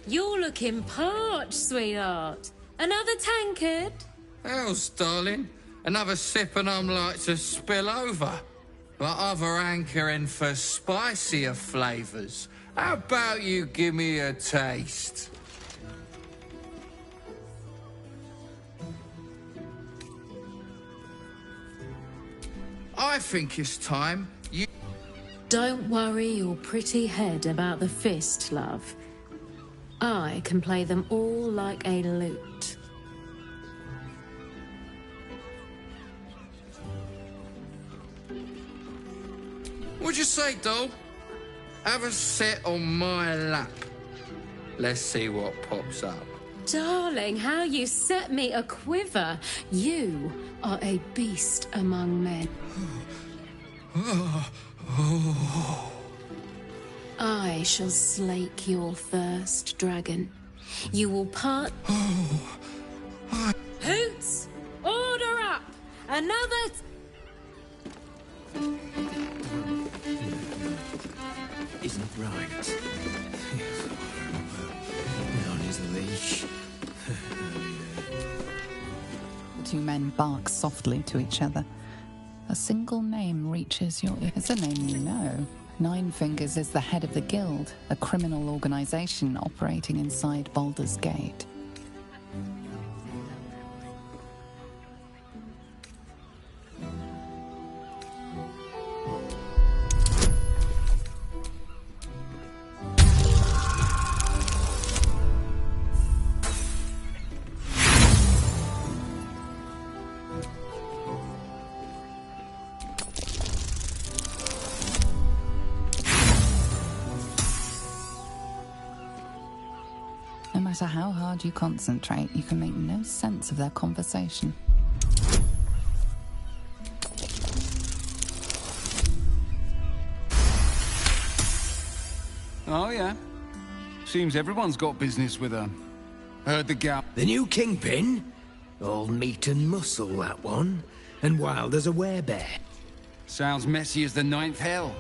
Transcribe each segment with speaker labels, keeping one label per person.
Speaker 1: You're looking parched, sweetheart. Another tankard?
Speaker 2: Else, darling. Another sip and I'm like to spill over. But other hankering for spicier flavours. How about you give me a taste? I think it's time you...
Speaker 1: Don't worry your pretty head about the fist, love. I can play them all like a lute.
Speaker 2: What'd you say, doll? Have a sit on my lap. Let's see what pops up.
Speaker 1: Darling, how you set me a quiver. You are a beast among men. I shall slake your thirst, dragon. You will part... Hoots! Order up! Another...
Speaker 3: Isn't right. On his leash.
Speaker 4: The two men bark softly to each other. A single name reaches your ear. It's a name you know. Nine Fingers is the head of the Guild, a criminal organization operating inside Baldur's Gate. No matter how hard you concentrate, you can make no sense of their conversation.
Speaker 5: Oh, yeah. Seems everyone's got business with her. Heard the gal.
Speaker 3: The new kingpin? All meat and muscle, that one. And wild as a werebear.
Speaker 5: Sounds messy as the ninth hell.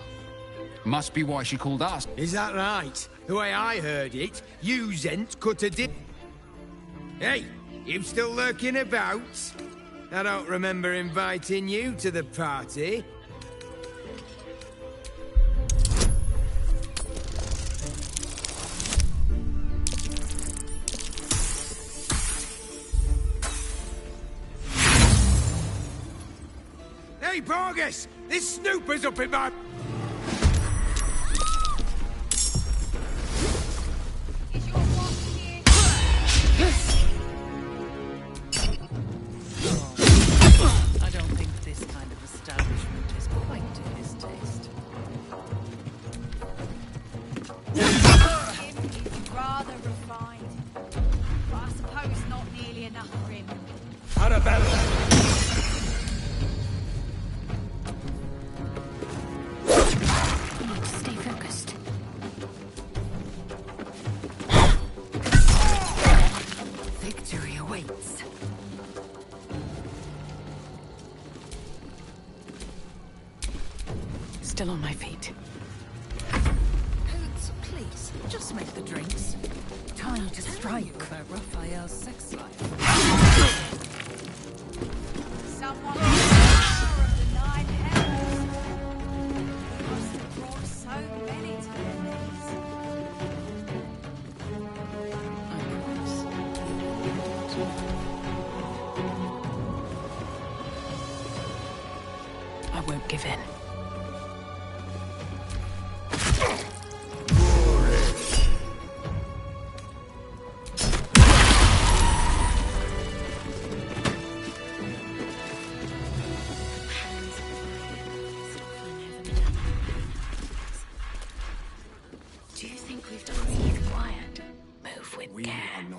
Speaker 5: Must be why she called us.
Speaker 3: Is that right? The way I heard it, you Zent cut a dip. Hey, you still lurking about? I don't remember inviting you to the party. Hey, Borges! This snooper's up in my...
Speaker 4: Still on my feet.
Speaker 6: Hoots, please, just make the drinks.
Speaker 4: Time to strike.
Speaker 6: About Raphael's sex life.
Speaker 7: Someone power of the nine hells. Must have brought so many to their knees.
Speaker 4: I won't give in.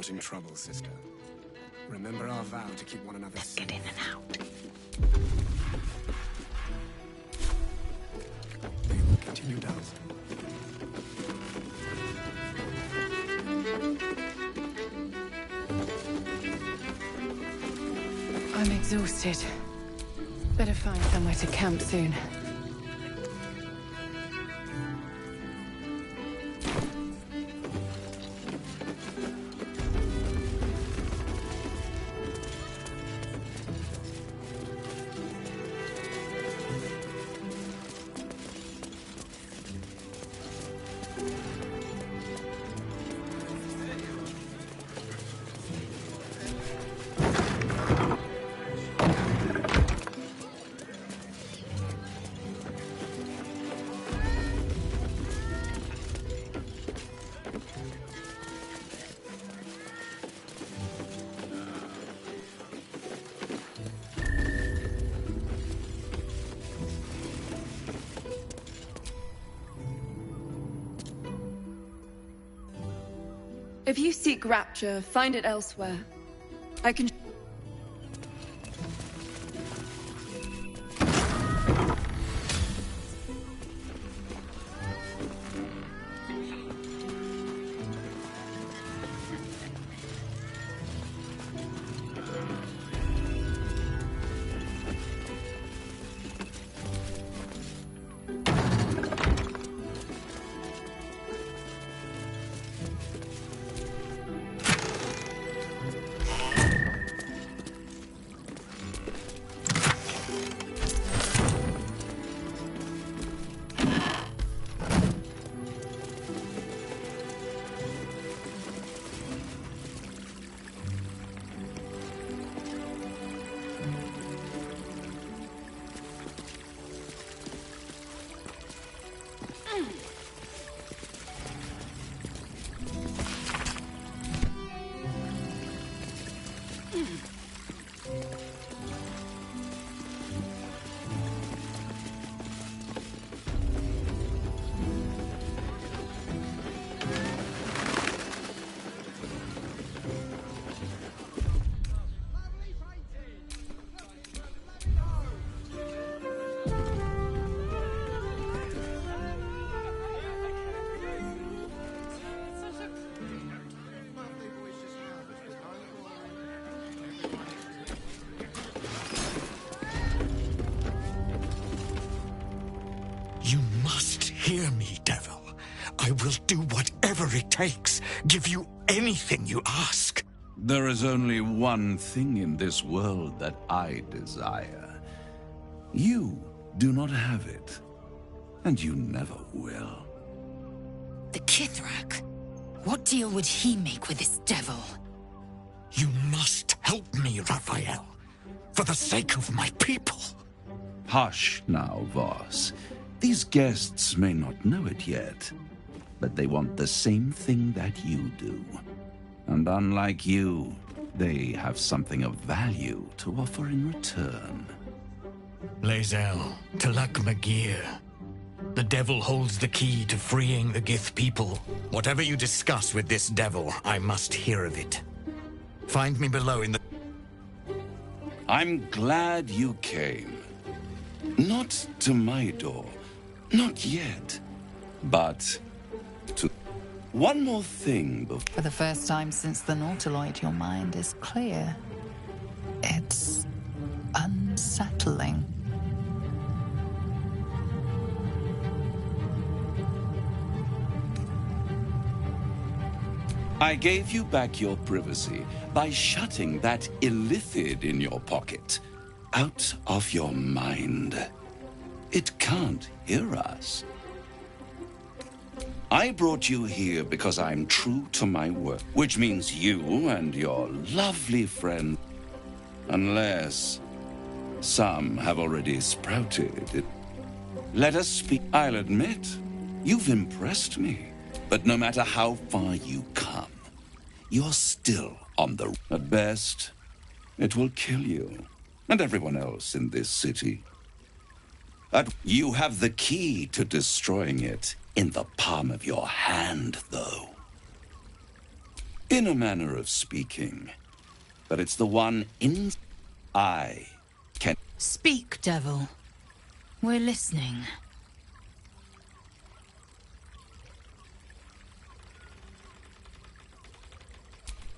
Speaker 8: In trouble, sister. Remember our vow to keep one another safe.
Speaker 4: Get in and out.
Speaker 8: We will continue dancing.
Speaker 4: I'm exhausted. Better find somewhere to camp soon.
Speaker 9: If you seek rapture, find it elsewhere. I can...
Speaker 10: You must hear me, devil. I will do whatever it takes, give you anything you ask.
Speaker 11: There is only one thing in this world that I desire. You do not have it, and you never will.
Speaker 6: The Kithrak? What deal would he make with this devil?
Speaker 10: You must help me, Raphael, for the sake of my people.
Speaker 11: Hush now, Voss. These guests may not know it yet, but they want the same thing that you do. And unlike you, they have something of value to offer in return.
Speaker 10: Lae'zel, Talak Magir. The devil holds the key to freeing the Gith people. Whatever you discuss with this devil, I must hear of it. Find me below in the...
Speaker 11: I'm glad you came. Not to my door. Not yet. But to... One more thing before...
Speaker 4: For the first time since the Nautiloid, your mind is clear. It's unsettling.
Speaker 11: I gave you back your privacy by shutting that illithid in your pocket out of your mind. It can't hear us. I brought you here because I'm true to my word, which means you and your lovely friend, unless some have already sprouted it. Let us speak. I'll admit, you've impressed me, but no matter how far you come, you're still on the... At best, it will kill you, and everyone else in this city. You have the key to destroying it in the palm of your hand, though. In a manner of speaking, but it's the one in... I can...
Speaker 6: Speak, devil. We're listening.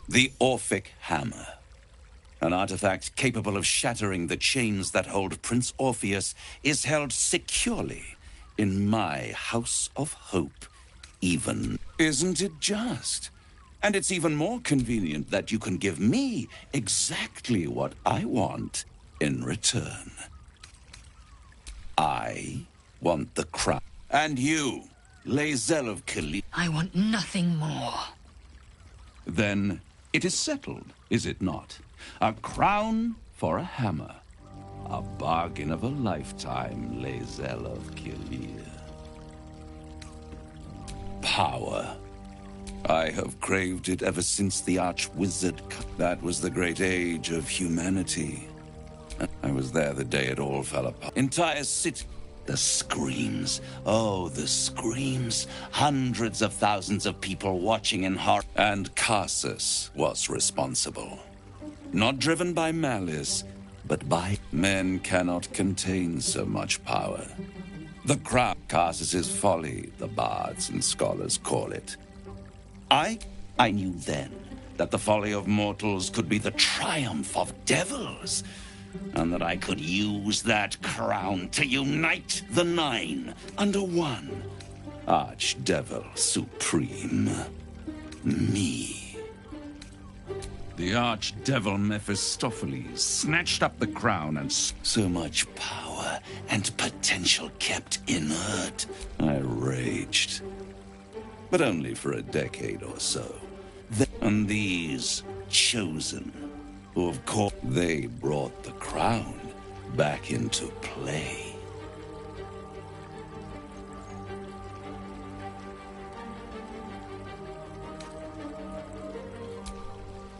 Speaker 11: The Orphic Hammer. An artifact capable of shattering the chains that hold Prince Orpheus is held securely in my House of Hope. Even... Isn't it just? And it's even more convenient that you can give me exactly what I want in return. I want the crown. And you, Lae'zel of Kerys.
Speaker 6: I want nothing more.
Speaker 11: Then it is settled, is it not? A crown for a hammer. A bargain of a lifetime, Lae'zel of Kerys. Power. I have craved it ever since the Archwizard. That was the great age of humanity. I was there the day it all fell apart. Entire city. The screams. Oh, the screams. Hundreds of thousands of people watching in horror. And Casus was responsible. Not driven by malice, but by... Men cannot contain so much power. The crown. Casus's folly, the bards and scholars call it. I knew then that the folly of mortals could be the triumph of devils, and that I could use that crown to unite the Nine under one Archdevil Supreme. Me. The Archdevil Mephistopheles snatched up the crown, and so much power and potential kept inert. I raged. But only for a decade or so. And these chosen, who of course they brought the crown back into play.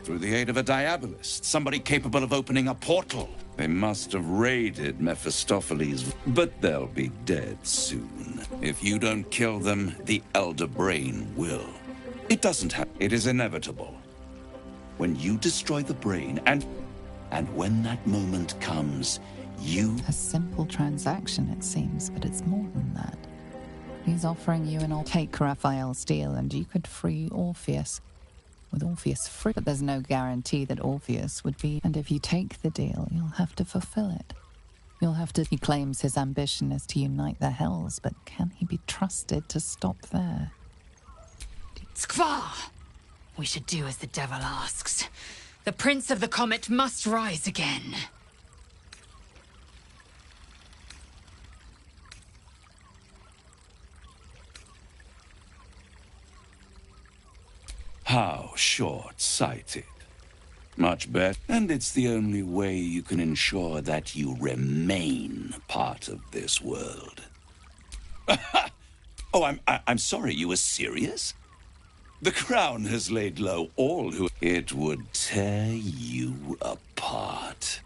Speaker 11: Through the aid of a diabolist, somebody capable of opening a portal. They must have raided Mephistopheles, but they'll be dead soon. If you don't kill them, the Elder Brain will. It doesn't have... It is inevitable. When you destroy the brain, and when that moment comes, you...
Speaker 4: A simple transaction, it seems, but it's more than that. He's offering you an... Take Raphael's deal, and you could free Orpheus. With Orpheus free, but there's no guarantee that Orpheus would be... And if you take the deal, you'll have to fulfill it. You'll have to... He claims his ambition is to unite the Hells, but can he be trusted to stop there?
Speaker 6: Skvar! We should do as the devil asks. The Prince of the Comet must rise again.
Speaker 11: How short-sighted. Much better. And it's the only way you can ensure that you remain part of this world. Oh, I'm sorry, you were serious? The crown has laid low all who... It would tear you apart.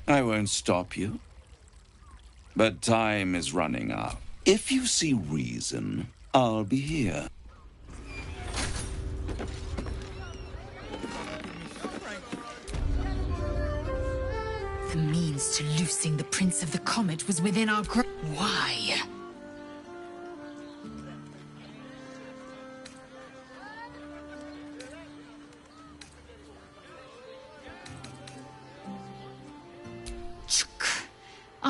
Speaker 11: I won't stop you. But time is running out. If you see reason, I'll be here.
Speaker 6: The means to loosing the Prince of the Comet was within our grasp. Why?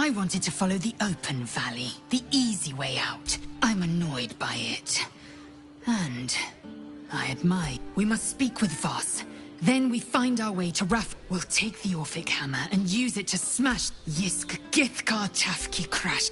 Speaker 6: I wanted to follow the open valley, the easy way out. I'm annoyed by it. And I admire. We must speak with Voss. Then we find our way to Raphael. We'll take the Orphic hammer and use it to smash Yisk Githkar Tafki Crash.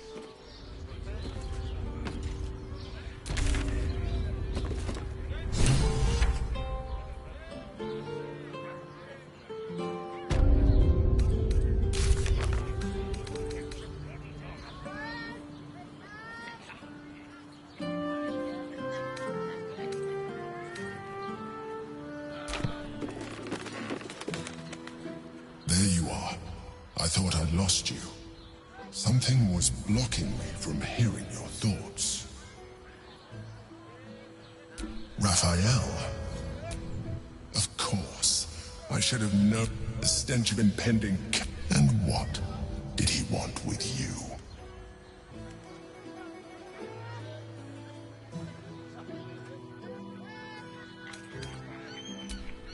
Speaker 12: There you are. I thought I'd lost you. Something was blocking me from hearing your thoughts. Raphael. Of course. I should have known the stench of impending... And what did he want with you?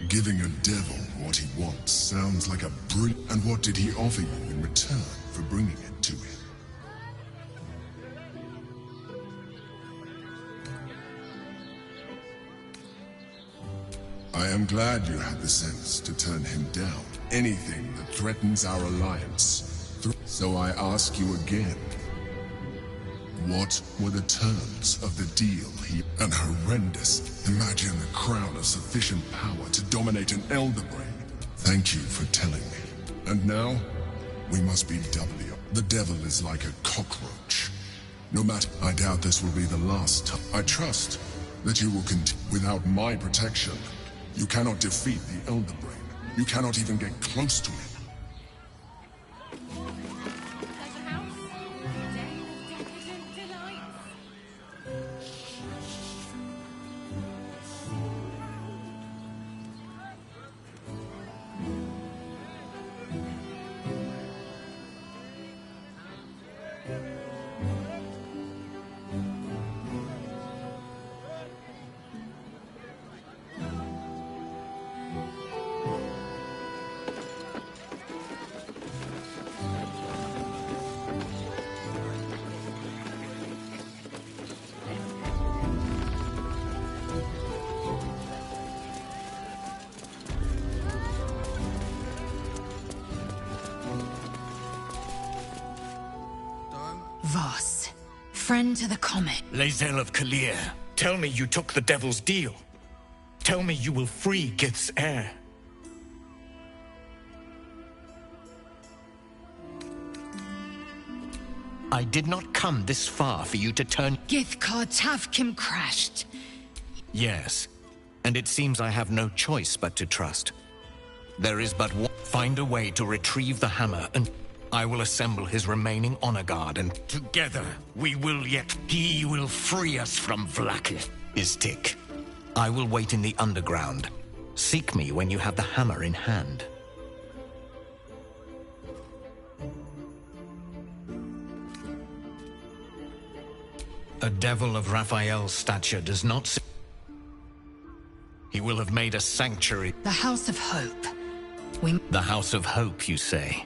Speaker 12: Giving a devil what he wants sounds like a brilliant... And what did he offer you in return for bringing it to him? I am glad you had the sense to turn him down. Anything that threatens our alliance. So I ask you again. What were the terms of the deal he... An horrendous... Imagine a crown of sufficient power to dominate an Elder Brain. Thank you for telling me. And now, we must be doubly... The devil is like a cockroach. No matter... I doubt this will be the last time. I trust that you will continue. Without my protection, you cannot defeat the Elder Brain. You cannot even get close to it.
Speaker 6: Voss, friend to the Comet.
Speaker 10: Lae'zel of Kalir, tell me you took the devil's deal. Tell me you will free Gith's heir. I did not come this far for you to turn...
Speaker 6: Githkar Tavkim crashed.
Speaker 10: Yes, and it seems I have no choice but to trust. There is but one... Find a way to retrieve the hammer and... I will assemble his remaining honor guard and... Together, we will yet... He will free us from Vlaakith. Istik. I will wait in the underground. Seek me when you have the hammer in hand. A devil of Raphael's stature does not... He will have made a sanctuary.
Speaker 6: The House of Hope.
Speaker 10: The House of Hope, you say?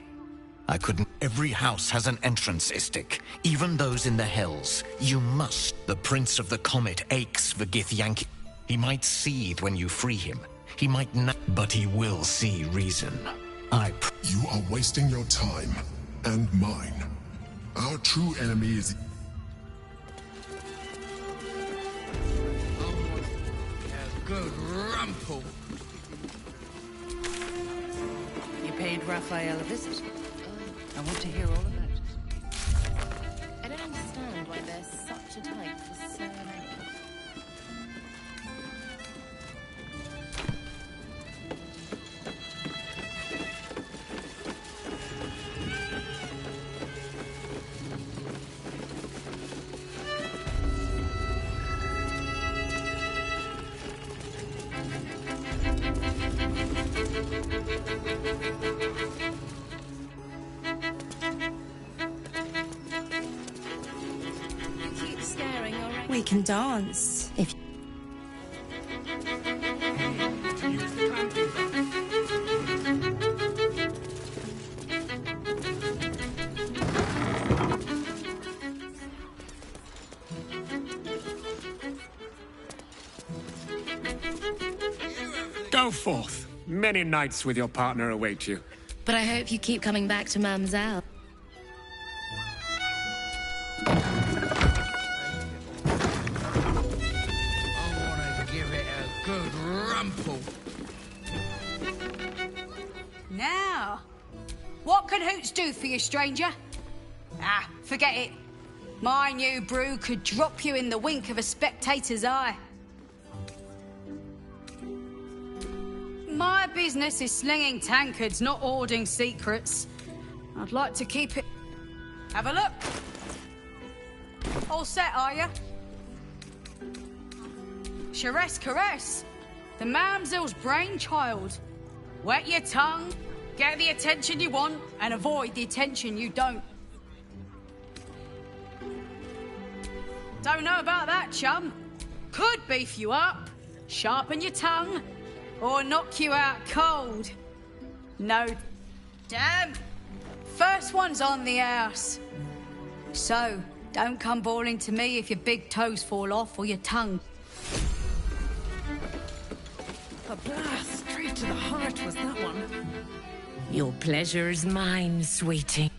Speaker 10: I couldn't... Every house has an entrance, Istik. Even those in the Hells. You must. The Prince of the Comet aches for Githyanki. He might seethe when you free him. He might not... But he will see reason. You
Speaker 12: are wasting your time. And mine. Our true enemy is...
Speaker 2: Good rumple.
Speaker 7: You paid Raphael a visit. I want to hear all about it.
Speaker 1: I don't understand why there's such a type for so many.
Speaker 13: We can dance if
Speaker 8: Go forth. Many nights with your partner await you.
Speaker 13: But I hope you keep coming back to Mamselle.
Speaker 2: Give it a good rumple.
Speaker 7: Now, what can Hoots do for you, stranger? Ah, forget it. My new brew could drop you in the wink of a spectator's eye. My business is slinging tankards, not hoarding secrets. I'd like to keep it... Have a look. All set, are you? Kerys, Kerys. The Mamselle's brainchild. Wet your tongue, get the attention you want, and avoid the attention you don't. Don't know about that, chum. Could beef you up, sharpen your tongue, or knock you out cold. No. Damn. First one's on the house. So, don't come bawling to me if your big toes fall off or your tongue.
Speaker 14: A blast straight to the heart was that one.
Speaker 1: Your pleasure is mine, sweetie.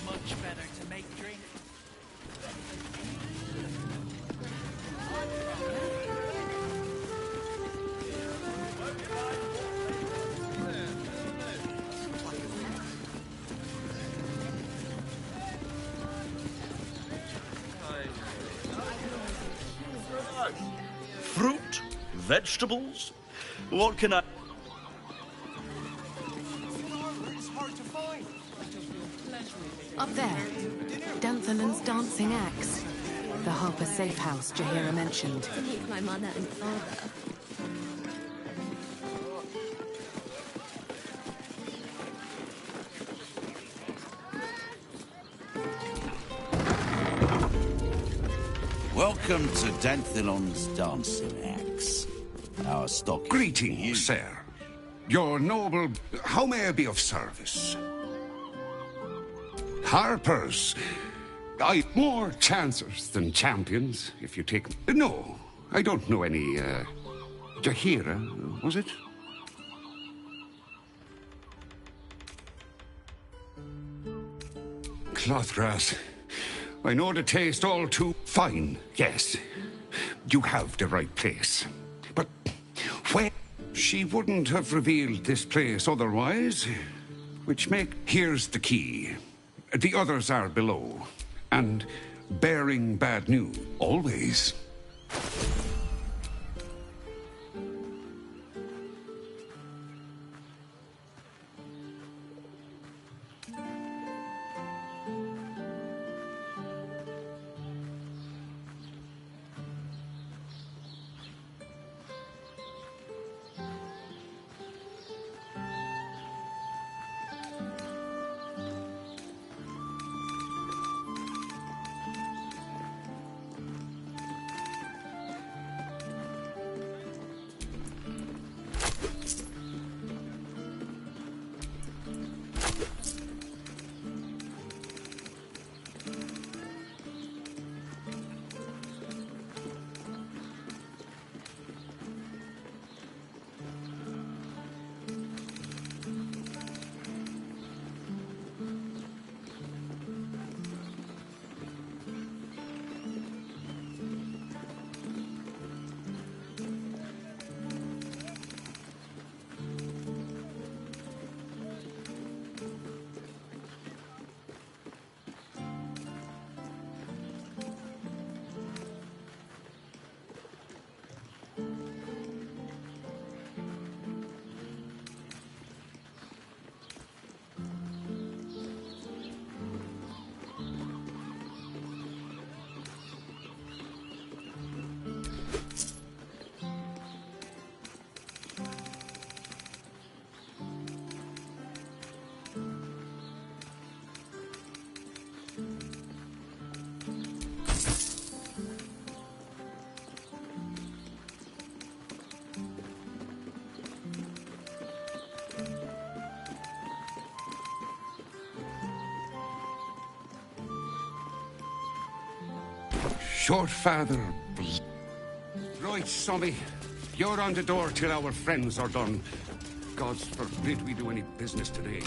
Speaker 14: Much better to make drink.
Speaker 15: Fruit? Vegetables? What can I...
Speaker 16: Up there, Danthalan's dancing axe. The Harper safe house Jahira mentioned.
Speaker 13: Beneath my mother and father.
Speaker 11: Welcome to Danthalon's dancing axe. Our stock.
Speaker 17: Greetings, sir. Your noble... How may I be of service? Harpers. More chancers than champions, if you take... No, I don't know any, Jahira, was it? Clothgrass. I know the taste all too fine, yes. You have the right place. But when... She wouldn't have revealed this place otherwise. Here's the key. The others are below. And bearing bad news, always. Short father, Right, Sommy. You're on the door till our friends are done. God forbid we do any business today.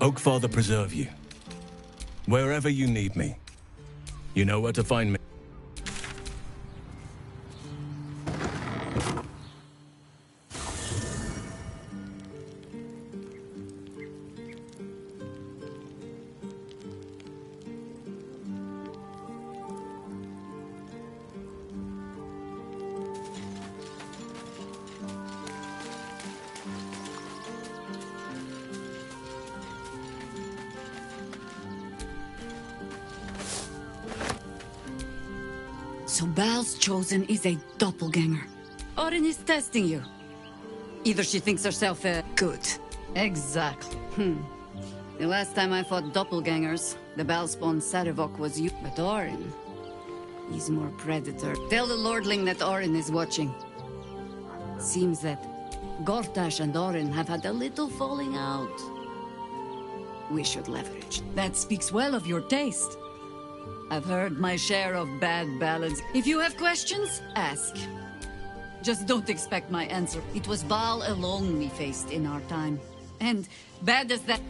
Speaker 18: Oakfather preserve you. Wherever you need me, you know where to find me.
Speaker 6: So Bal's chosen is a doppelganger. Orin is testing you. Either she thinks herself good. Exactly. The last time I fought doppelgangers, the Balspawn Sarevok was you. But Orin, he's more predator. Tell the Lordling that Orin is watching. Seems that Gortash and Orin have had a little falling out. We should leverage. That speaks well of your taste. I've heard my share of bad ballads. If you have questions, ask. Just don't expect my answer. It was Baal alone we faced in our time. And bad as that,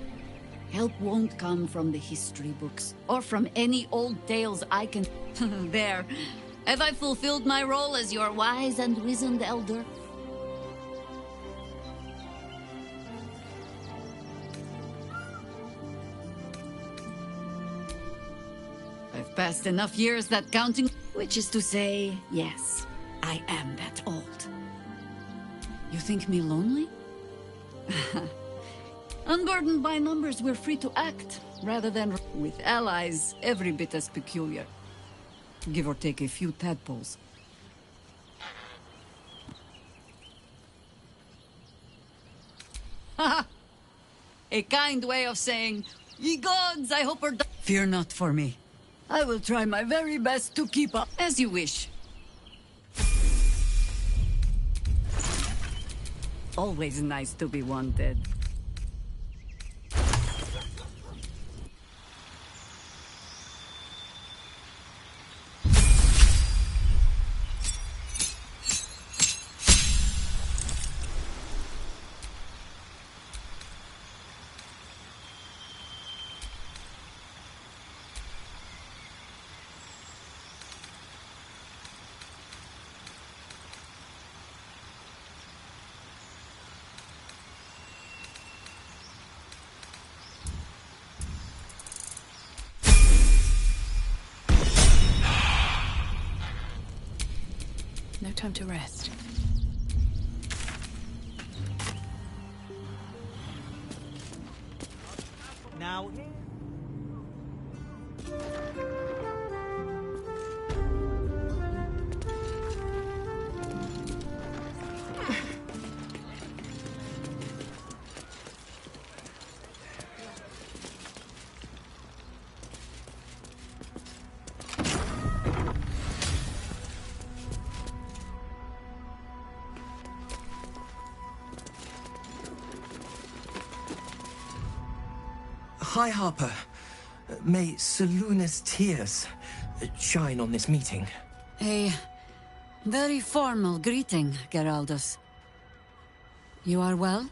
Speaker 6: help won't come from the history books, or from any old tales I can... There. Have I fulfilled my role as your wise and wizened elder? I've passed enough years that counting... Which is to say, yes, I am that old. You think me lonely? Unburdened by numbers, we're free to act, rather than with allies every bit as peculiar. Give or take a few tadpoles. Haha! A kind way of saying, ye gods, I hope are... Fear not for me. I will try my very best to keep up. As you wish. Always nice to be wanted.
Speaker 16: No time to rest.
Speaker 19: Now...
Speaker 20: High Harper, may Seluna's tears shine on this meeting.
Speaker 6: A very formal greeting, Geraldus. You are well?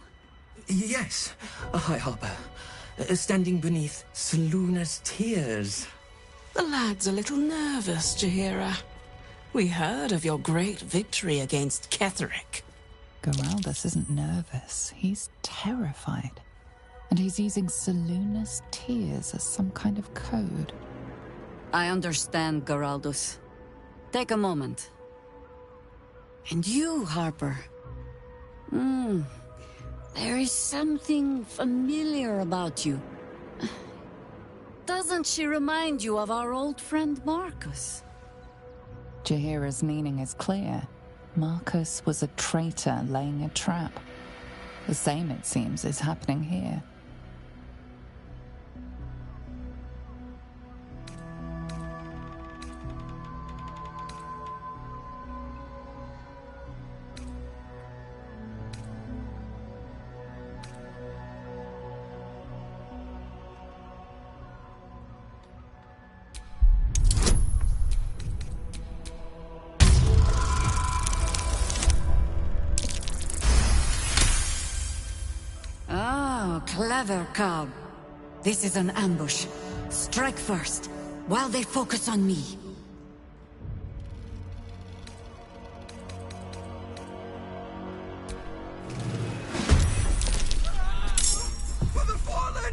Speaker 20: Yes, High Harper. Standing beneath Seluna's tears.
Speaker 21: The lad's a little nervous, Jaheira. We heard of your great victory against Ketheric.
Speaker 4: Geraldus isn't nervous. He's terrified. And he's using Seluna's tears as some kind of code.
Speaker 6: I understand, Geraldus. Take a moment. And you, Harper. There is something familiar about you. Doesn't she remind you of our old friend Marcus?
Speaker 4: Jaheira's meaning is clear. Marcus was a traitor laying a trap. The same, it seems, is happening here.
Speaker 19: Never, Cobb. This is an ambush. Strike first, while they focus on me.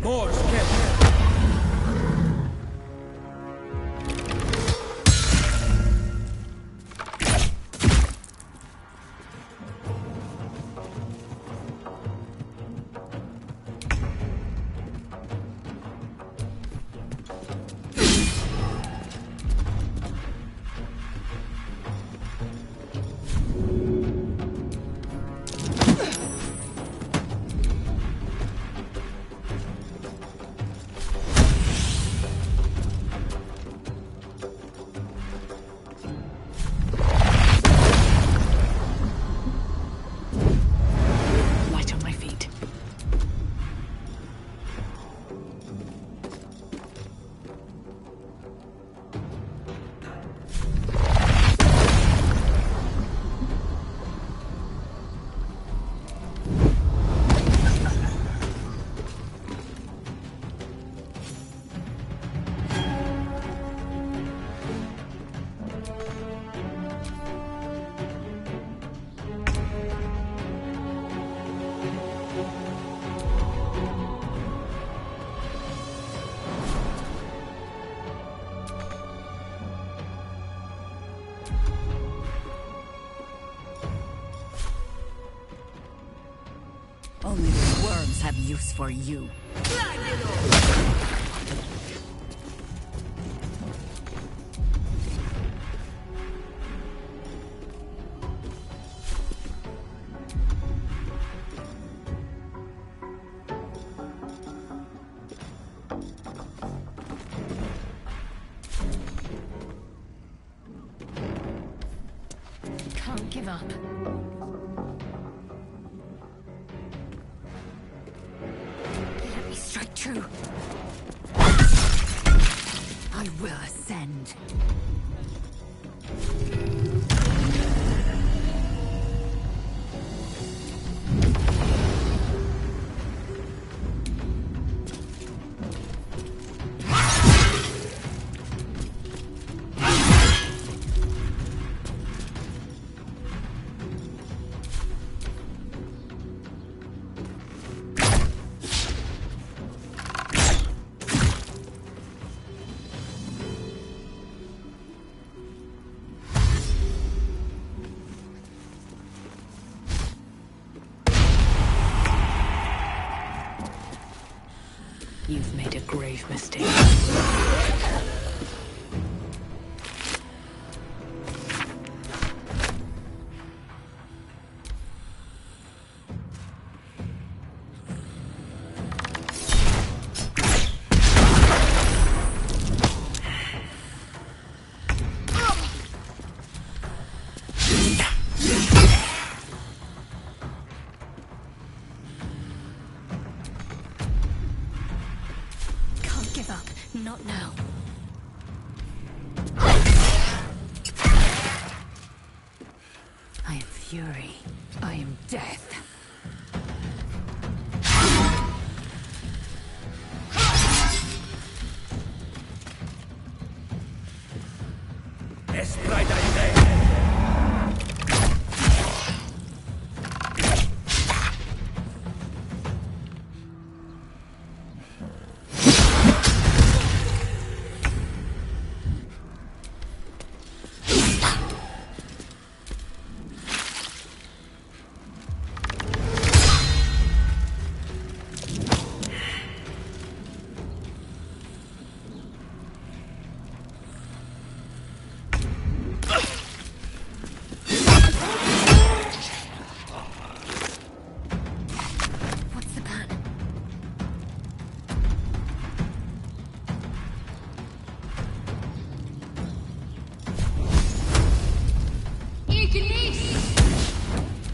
Speaker 3: More, get
Speaker 19: Only the worms have use for you.
Speaker 1: Can't give up. Let me strike true.
Speaker 19: I will ascend.
Speaker 16: You've made a grave mistake.
Speaker 1: Give up. Not now.
Speaker 19: I am fury. I am death.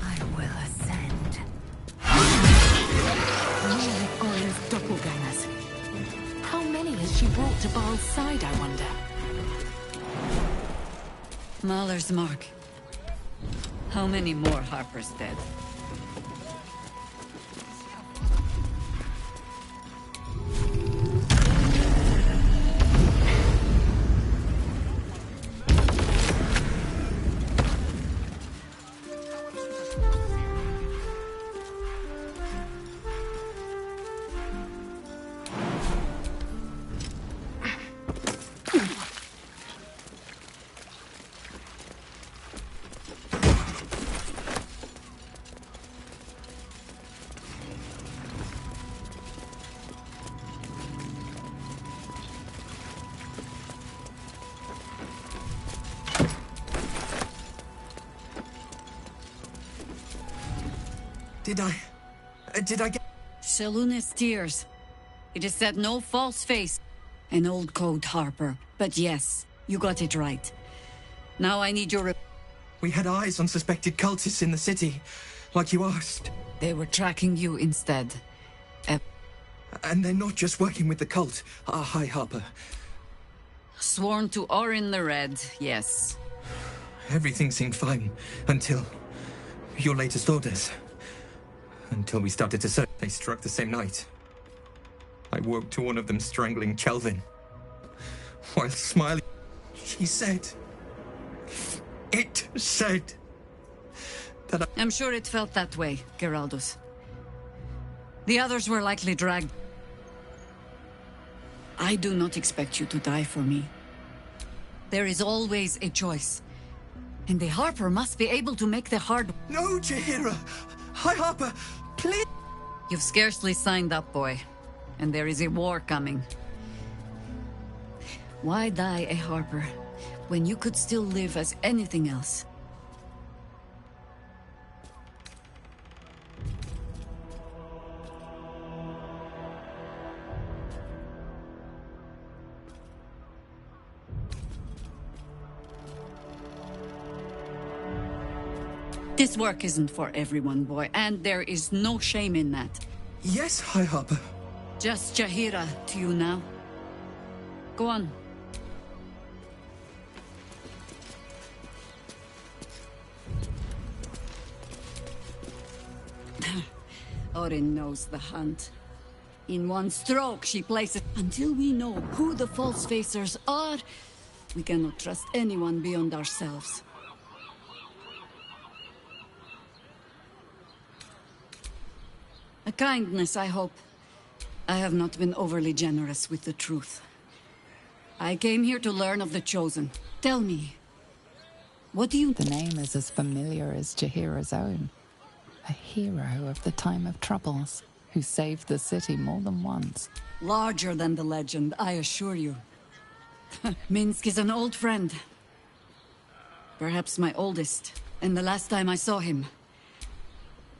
Speaker 19: I will ascend.
Speaker 16: Oriel's doppelgangers. How many has she brought to Baal's side, I wonder?
Speaker 19: Mahler's mark. How many more Harper's dead?
Speaker 20: Did I get...
Speaker 19: Shaluna's tears. It is said no false face. An old code, Harper. But yes, you got it right. Now I need your...
Speaker 20: We had eyes on suspected cultists in the city, like you asked.
Speaker 19: They were tracking you instead.
Speaker 20: And they're not just working with the cult, High Harper.
Speaker 19: Sworn to Orin the Red, yes.
Speaker 20: Everything seemed fine, until... your latest orders. Until we started to search. They struck the same night. I woke to one of them strangling Kelvin. While smiling, she said... It said... that
Speaker 19: I'm sure it felt that way, Geraldus. The others were likely dragged. I do not expect you to die for me. There is always a choice. And the Harper must be able to make the hard...
Speaker 20: No, Jaheira! High Harper, please!
Speaker 19: You've scarcely signed up, boy. And there is a war coming. Why die a Harper, when you could still live as anything else? This work isn't for everyone, boy, and there is no shame in that.
Speaker 20: Yes, High Harper.
Speaker 19: Just Jaheira to you now. Go on. Orin knows the hunt. In one stroke, she places... Until we know who the false facers are, we cannot trust anyone beyond ourselves. A kindness, I hope. I have not been overly generous with the truth. I came here to learn of the Chosen. Tell me, what do you...
Speaker 4: The name is as familiar as Jaheira's own. A hero of the time of troubles, who saved the city more than once.
Speaker 19: Larger than the legend, I assure you. Minsk is an old friend. Perhaps my oldest. And the last time I saw him,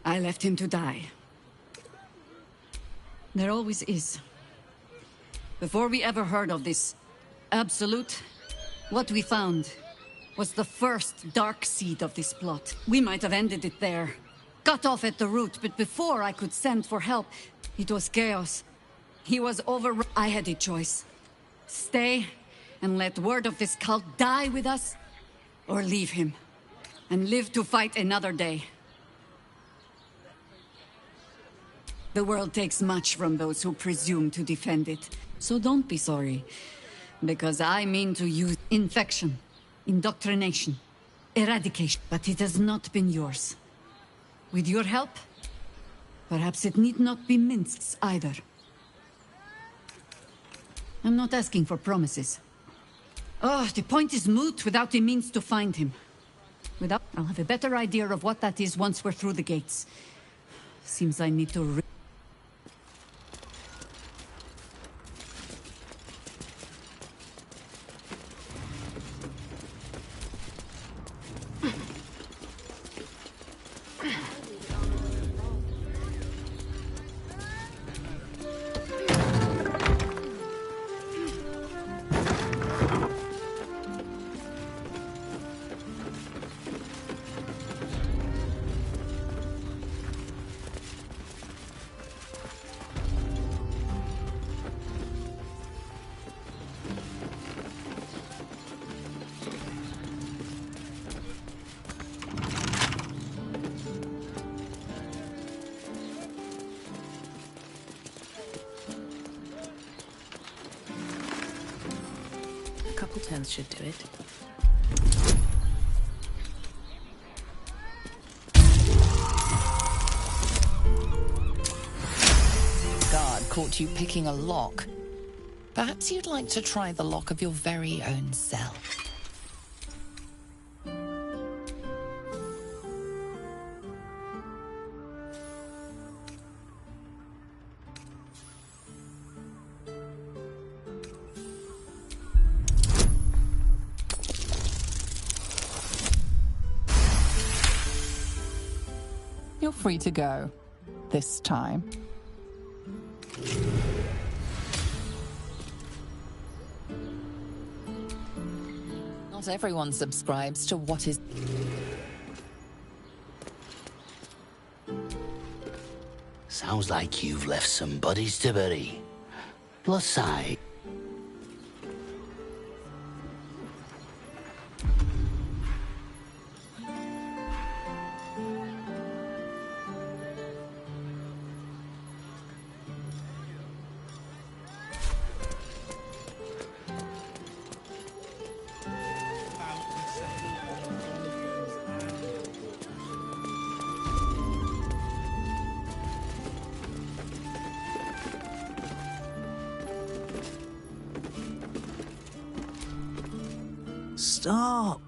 Speaker 19: I left him to die. There always is. Before we ever heard of this Absolute, what we found was the first dark seed of this plot. We might have ended it there, cut off at the root, but before I could send for help, it was chaos. He was I had a choice. Stay and let word of this cult die with us, or leave him and live to fight another day. The world takes much from those who presume to defend it. So don't be sorry, because I mean to use infection, indoctrination, eradication, but it has not been yours. With your help, perhaps it need not be Minsk's either. I'm not asking for promises. Oh, the point is moot without the means to find him. I'll have a better idea of what that is once we're through the gates. Seems I need to...
Speaker 16: Turns should do it.
Speaker 4: Guard caught you picking a lock. Perhaps you'd like to try the lock of your very own cell. You're free to go. This time. Not everyone subscribes to what is...
Speaker 5: Sounds like you've left some buddies to bury. Plus I...
Speaker 22: Stop!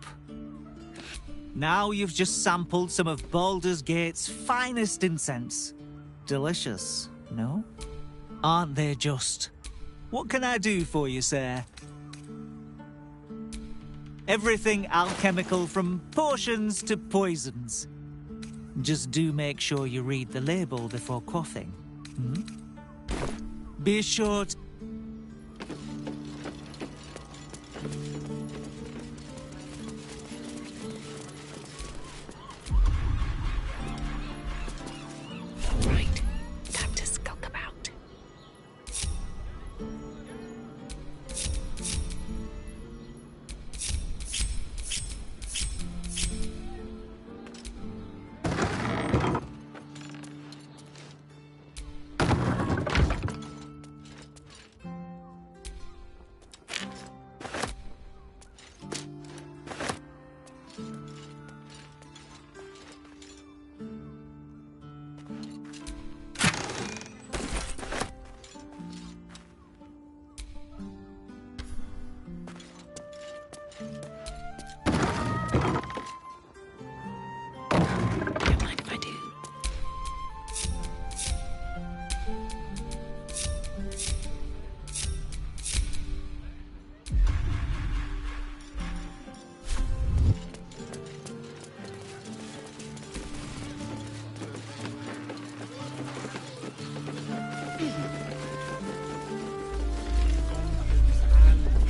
Speaker 22: Now you've just sampled some of Baldur's Gate's finest incense. Delicious, no? Aren't they just? What can I do for you, sir? Everything alchemical from potions to poisons. Just do make sure you read the label before quaffing. Be sure to...
Speaker 13: Right. Time to skulk about.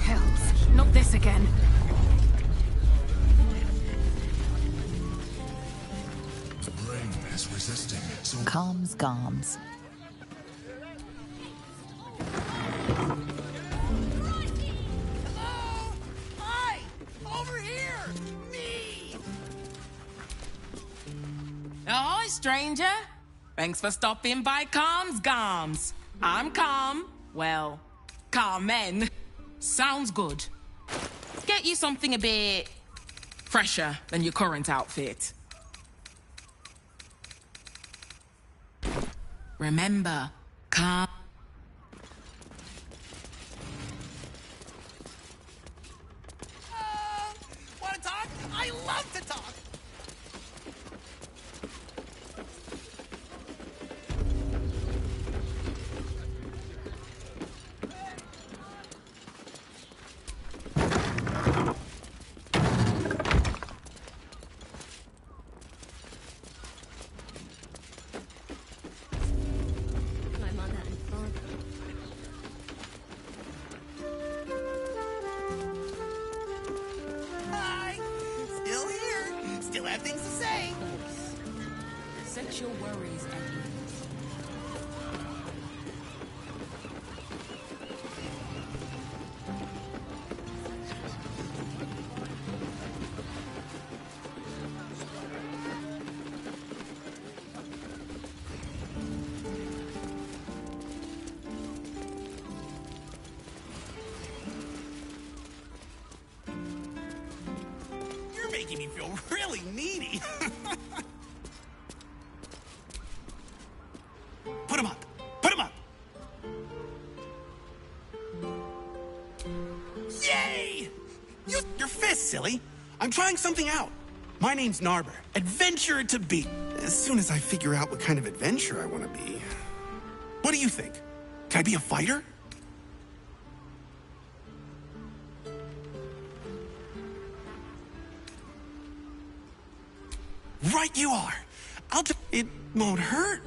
Speaker 16: Hells, not this again.
Speaker 12: The brain is resisting its own...
Speaker 4: Calms Garms.
Speaker 23: Hi! Over here! Me!
Speaker 24: Ahoy, stranger! Thanks for stopping by Calm's Garms. I'm Calm. Well, Carmen. Sounds good. Get you something a bit fresher than your current outfit. Remember, Calm.
Speaker 23: Want to talk? I love to talk!
Speaker 13: My mother and father.
Speaker 23: Hi! Still here! Still have things to say!
Speaker 24: Set your worries at ease.
Speaker 23: You're making me feel really needy! Put him up! Put him up! Yay! Use your fist, silly! I'm trying something out. My name's Narber. Adventurer to be. As soon as I figure out what kind of adventurer I want to be. What do you think? Can I be a fighter? Right you are. I'll just... It won't hurt.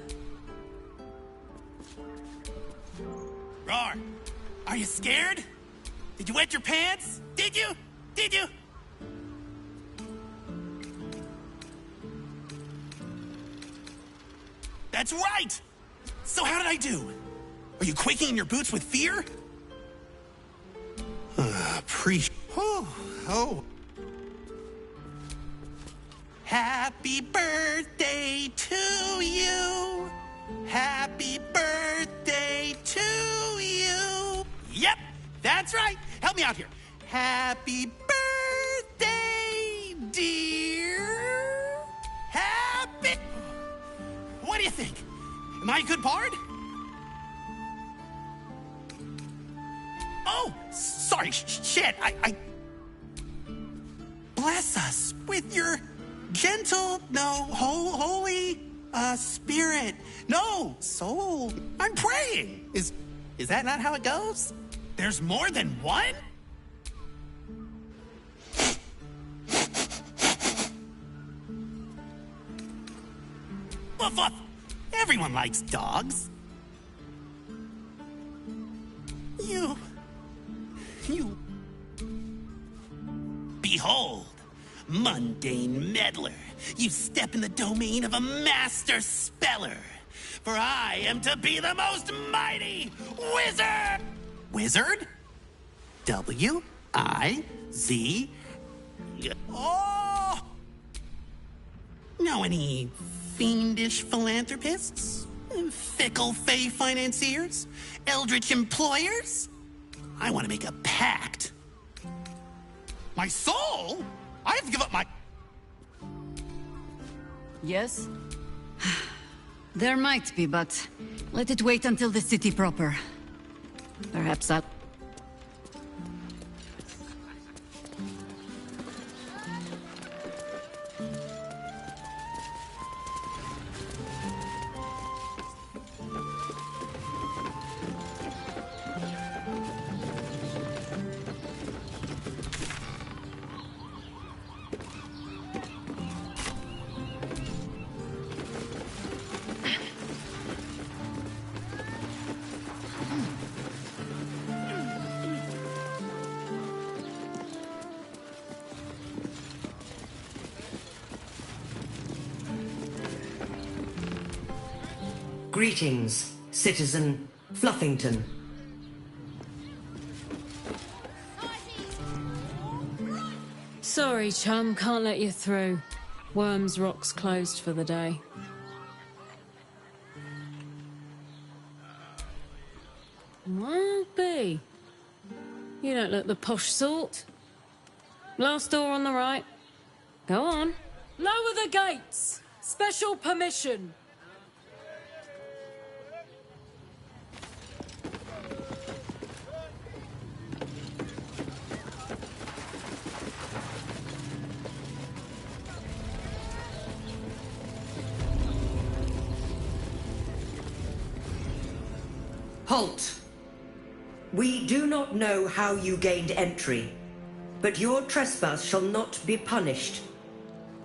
Speaker 23: Roar, are you scared? Did you wet your pants? Did you? Did you? That's right! So how did I do? Are you quaking in your boots with fear? Oh. Happy birthday to you. Happy birthday to you. Yep, that's right. Help me out here. Happy birthday, dear. Happy... What do you think? Am I a good bard? Oh, sorry, shit, I... Bless us with your gentle, holy, spirit. No, soul. I'm praying. Is that not how it goes? There's more than one? Woof, woof. Everyone likes dogs. You... Behold, mundane meddler, you step in the domain of a master speller. For I am to be the most mighty wizard! Wizard? W-I-Z... Oh! Know any fiendish philanthropists? Fickle fey financiers? Eldritch employers? I want to make a pact. My soul? I have to give up my...
Speaker 19: Yes? There might be, but let it wait until the city proper. Perhaps I'll...
Speaker 2: Greetings, Citizen Fluffington.
Speaker 1: Sorry, chum, can't let you through. Worms Rock's closed for the day. Well, B. You don't look the posh sort. Last door on the right. Go on.
Speaker 7: Lower the gates! Special permission!
Speaker 2: Halt! We do not know how you gained entry, but your trespass shall not be punished.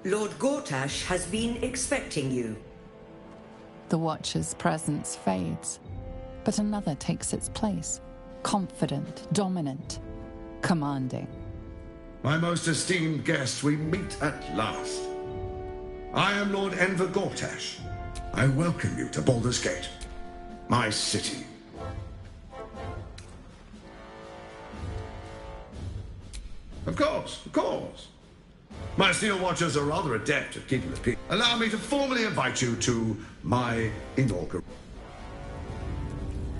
Speaker 2: Lord Gortash has been expecting you.
Speaker 4: The Watcher's presence fades, but another takes its place. Confident, dominant, commanding.
Speaker 17: My most esteemed guest, we meet at last. I am Lord Enver Gortash. I welcome you to Baldur's Gate, my city. Of course, of course. My Steel Watchers are rather adept at keeping the peace. Allow me to formally invite you to my inaugural...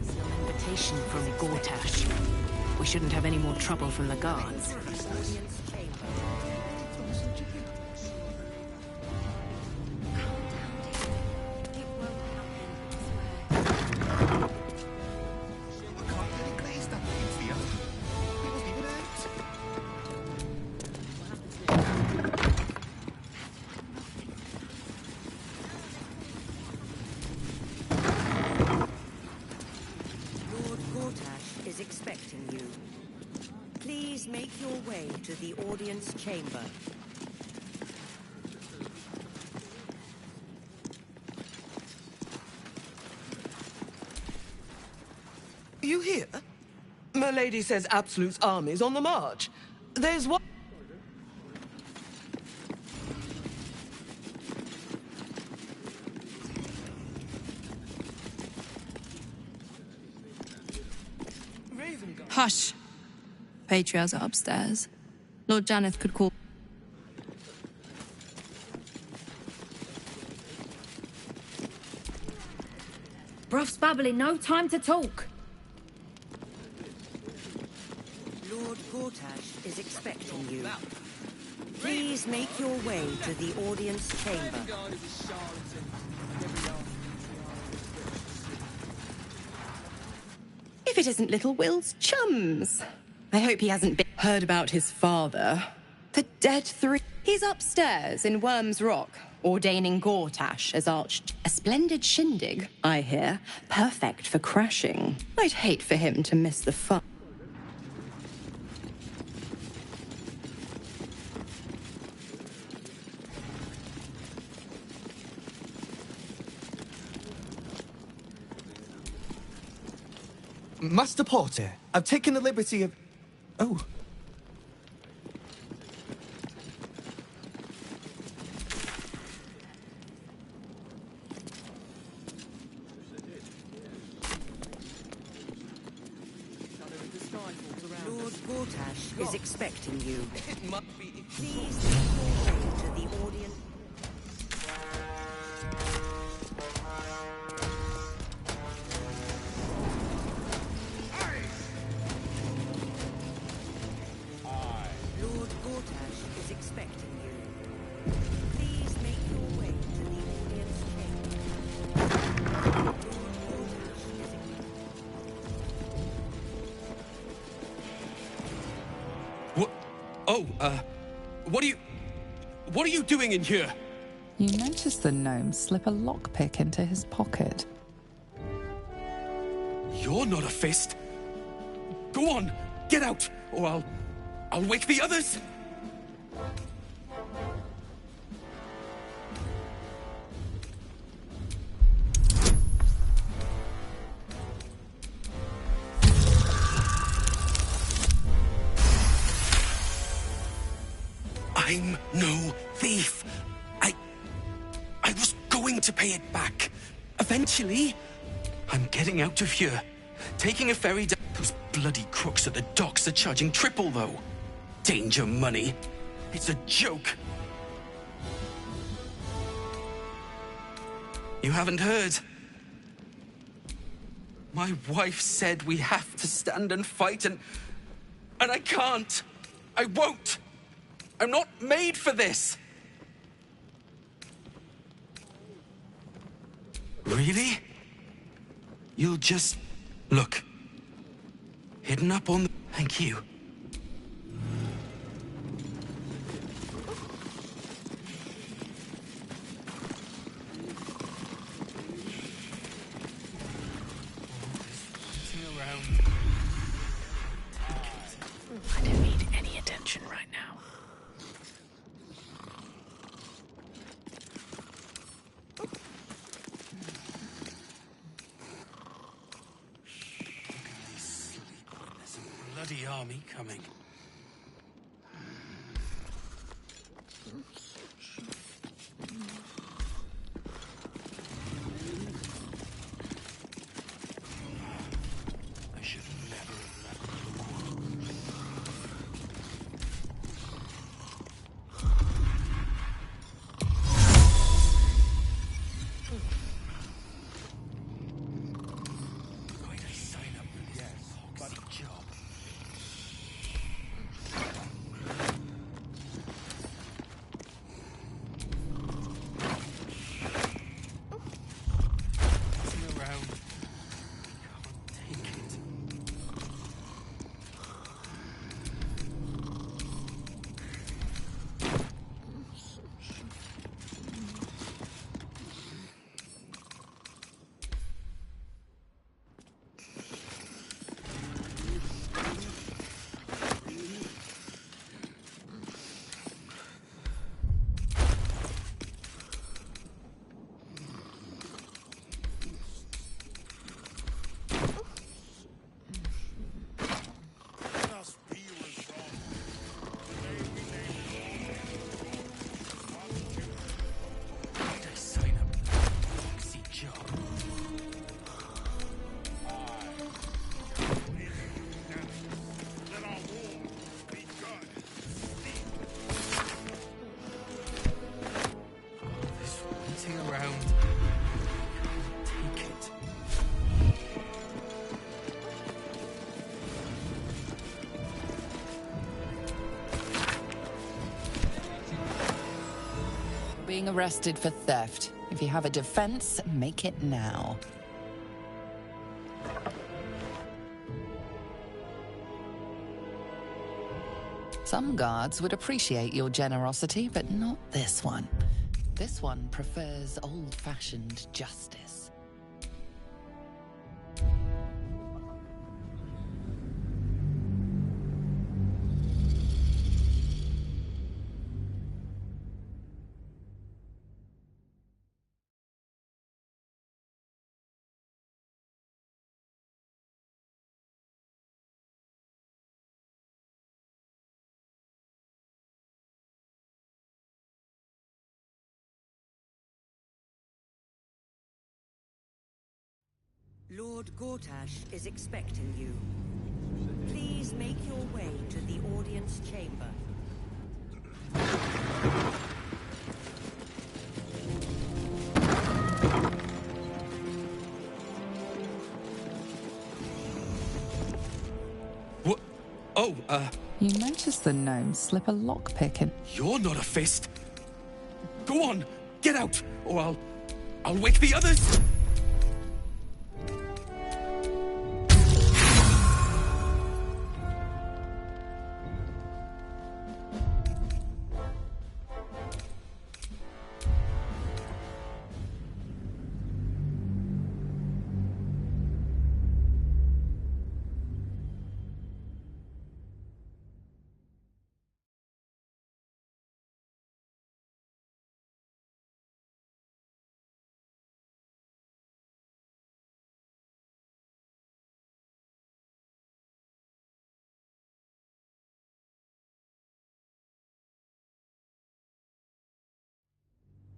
Speaker 16: There's no invitation from Gortash. We shouldn't have any more trouble from the guards.
Speaker 2: To the audience chamber.
Speaker 8: You hear? My lady says Absolute's army's on the march. There's one...
Speaker 9: Hush. Patriarchs are upstairs. Lord Janeth could call...
Speaker 10: Bruff's babbling, no time to talk.
Speaker 2: Lord Gortash is expecting you. Please make your way to the audience chamber.
Speaker 14: If it isn't little Will's chums. I hope he hasn't heard about his father. The dead three. He's upstairs in Worm's Rock, ordaining Gortash as a splendid shindig, I hear. Perfect for crashing. I'd hate for him to miss the fun.
Speaker 8: Master Porter, I've taken the liberty of... Oh.
Speaker 2: Lord Gortash is expecting you. Please make your way to the audience. Lord Gortash is expecting you. Please make your way to the audience chamber. Lord Gortash is
Speaker 8: What are you doing in here?
Speaker 4: You notice the gnome slip a lockpick into his pocket.
Speaker 8: You're not a fist. Go on, get out, or I'll wake the others. I'm no thief. I was going to pay it back. Eventually. I'm getting out of here. Taking a ferry down. Those bloody crooks at the docks are charging triple, though. Danger money. It's a joke. You haven't heard? My wife said we have to stand and fight, and I can't. I won't. I'm not made for this. Really? You'll just... Look. Hidden up on the... Thank you.
Speaker 13: I don't need any attention right now.
Speaker 8: There's a bloody army coming. I should never have left. Going to sign up for this bloody job.
Speaker 4: being arrested for theft. If you have a defense, make it now. Some guards would appreciate your generosity, but not this one. This one prefers old-fashioned justice.
Speaker 2: Lord Gortash is expecting you. Please make your way to the audience chamber.
Speaker 8: What? Oh,
Speaker 4: You notice the gnomes slip a lockpick in.
Speaker 8: You're not a fist. Go on, get out, or I'll wake the others.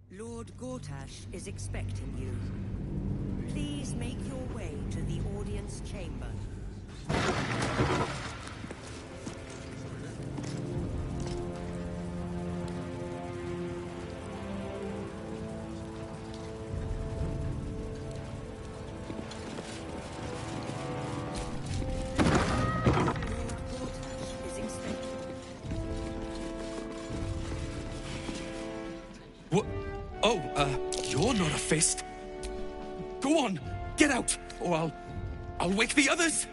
Speaker 2: Lord Gortash is expecting you. Please make your way to the audience chamber.
Speaker 8: You're not a fist. Go on, get out, or I'll wake the others.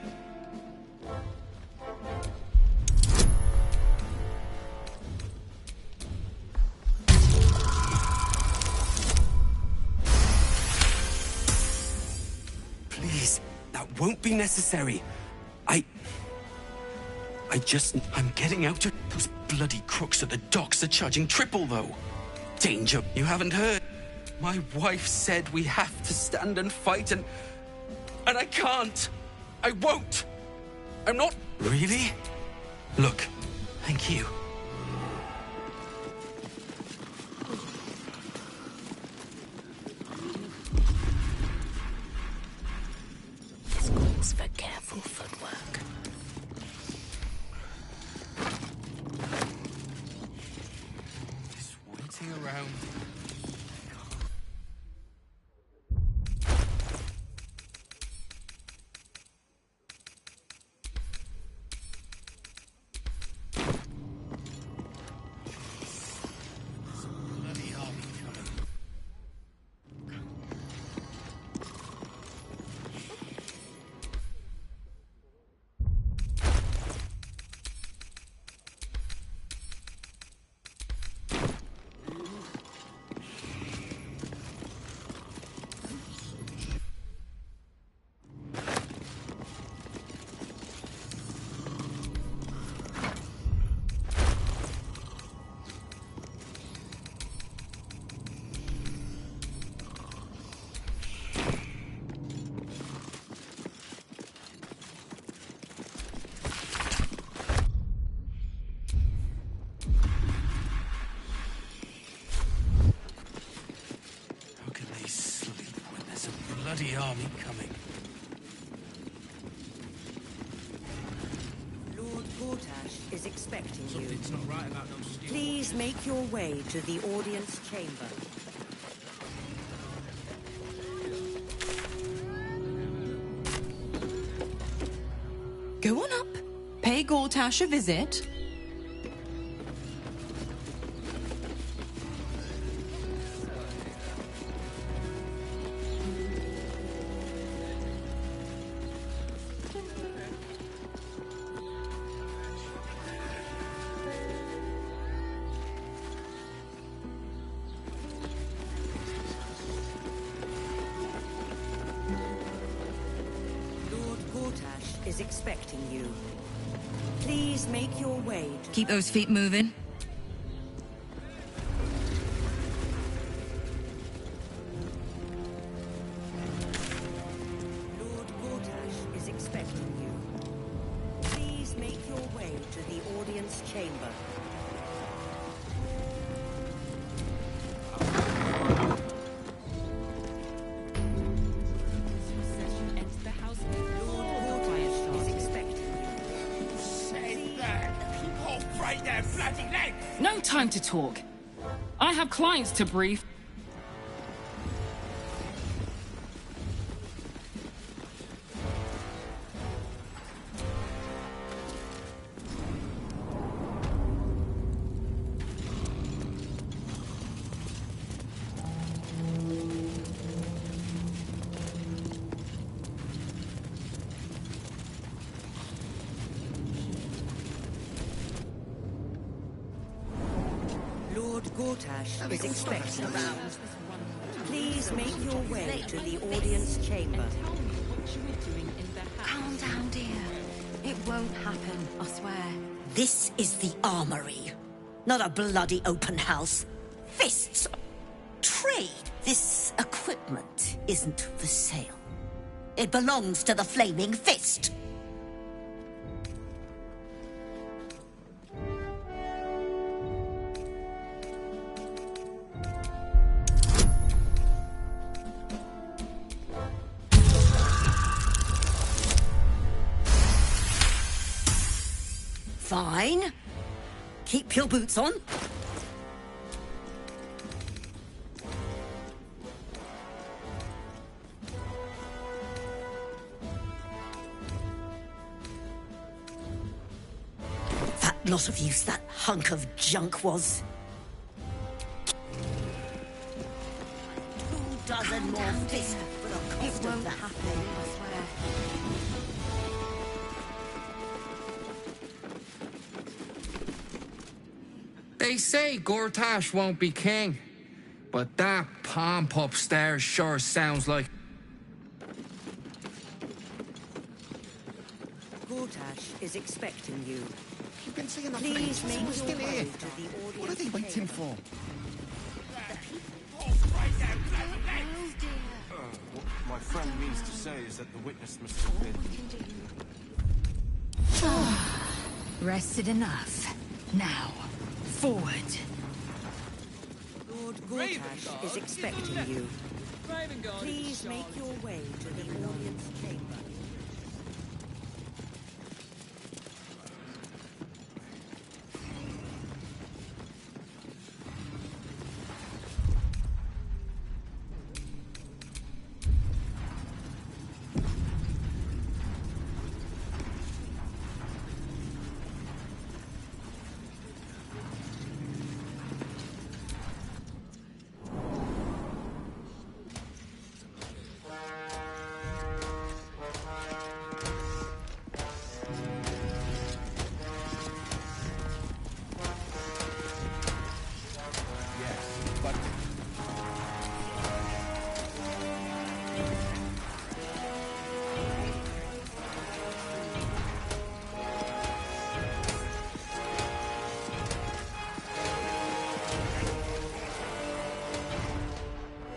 Speaker 8: Please, that won't be necessary. I'm getting out of... Those bloody crooks at the docks are charging triple, though. Danger, you haven't heard. My wife said we have to stand and fight, and I can't. I won't. I'm not... Really? Look, thank you.
Speaker 13: This calls for careful footwork.
Speaker 8: Just waiting around. Bloody army coming.
Speaker 2: Lord Gortash is expecting you. Something's not right about those skills. Please make your way to the audience chamber.
Speaker 14: Go on up. Pay Gortash a visit.
Speaker 2: is expecting you. Please make your way to...
Speaker 6: Keep those feet moving.
Speaker 2: Lord Gortash is expecting you. Please make your way to the audience chamber.
Speaker 24: No time to talk. I have clients to brief.
Speaker 2: Lord Gortash is expecting you. Please make your way to the audience chamber.
Speaker 10: Calm down, dear. It won't happen, I swear.
Speaker 11: This is the armory, not a bloody open house. Fists. Trade. This equipment isn't for sale. It belongs to the Flaming Fist. Fine. Keep your boots on. That lot of use that hunk of junk was. 24 more fists for the cost
Speaker 10: It won't
Speaker 11: of that.
Speaker 10: happen, I swear.
Speaker 15: They say Gortash won't be king, but that pomp upstairs sure sounds like...
Speaker 2: Gortash is expecting you.
Speaker 18: You've been saying that for
Speaker 2: Please
Speaker 18: ages,
Speaker 2: make
Speaker 18: and we're
Speaker 2: your
Speaker 18: still
Speaker 2: way
Speaker 18: here.
Speaker 2: to the audience
Speaker 18: What are they waiting
Speaker 2: chamber.
Speaker 18: for?
Speaker 21: What my friend means to say is that the witness must have been...
Speaker 6: Rested enough. Now, forward.
Speaker 2: Lord Gortash is expecting you. Please make your way to the audience chamber.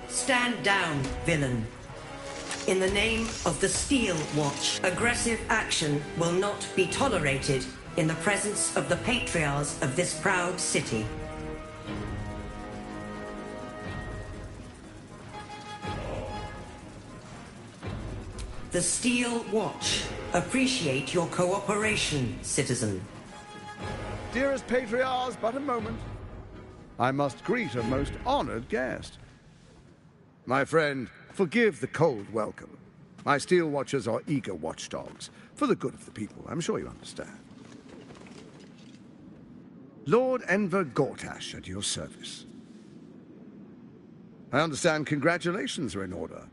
Speaker 2: Stand down, villain. In the name of the Steel Watch, aggressive action will not be tolerated in the presence of the patriarchs of this proud city. The Steel Watch appreciate your cooperation, citizen.
Speaker 25: Dearest patriarchs, but a moment. I must greet a most honored guest. My friend, forgive the cold welcome. My Steel Watchers are eager watchdogs, for the good of the people, I'm sure you understand. Lord Enver Gortash at your service. I understand congratulations are in order.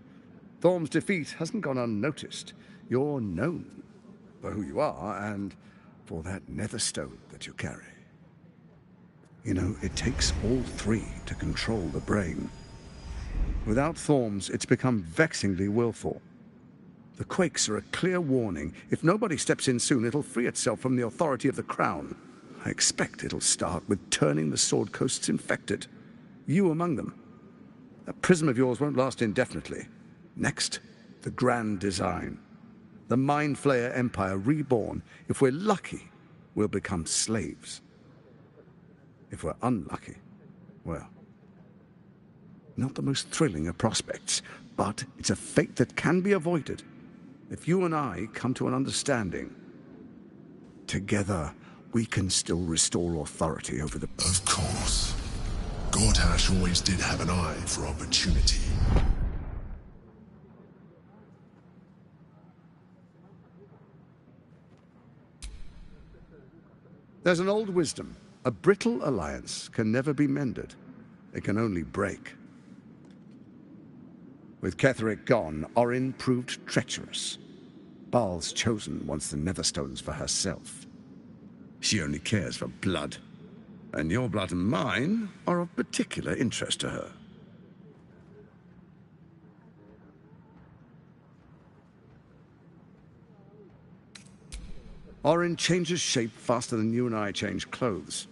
Speaker 25: Thorm's defeat hasn't gone unnoticed. You're known for who you are and for that netherstone that you carry. You know, it takes all three to control the brain. Without Thorm's, it's become vexingly willful. The quakes are a clear warning. If nobody steps in soon, it'll free itself from the authority of the Crown. I expect it'll start with turning the Sword Coasts infected. You among them. That prism of yours won't last indefinitely. Next, the grand design. The Mind Flayer Empire reborn. If we're lucky, we'll become slaves. If we're unlucky, well, not the most thrilling of prospects, but it's a fate that can be avoided. If you and I come to an understanding, together we can still restore authority over the...
Speaker 12: Of course. Gortash always did have an eye for opportunity.
Speaker 25: There's an old wisdom. A brittle alliance can never be mended. It can only break. With Ketheric gone, Orin proved treacherous. Baal's chosen wants the Netherstones for herself. She only cares for blood. And your blood and mine are of particular interest to her. Orin changes shape faster than you and I change clothes.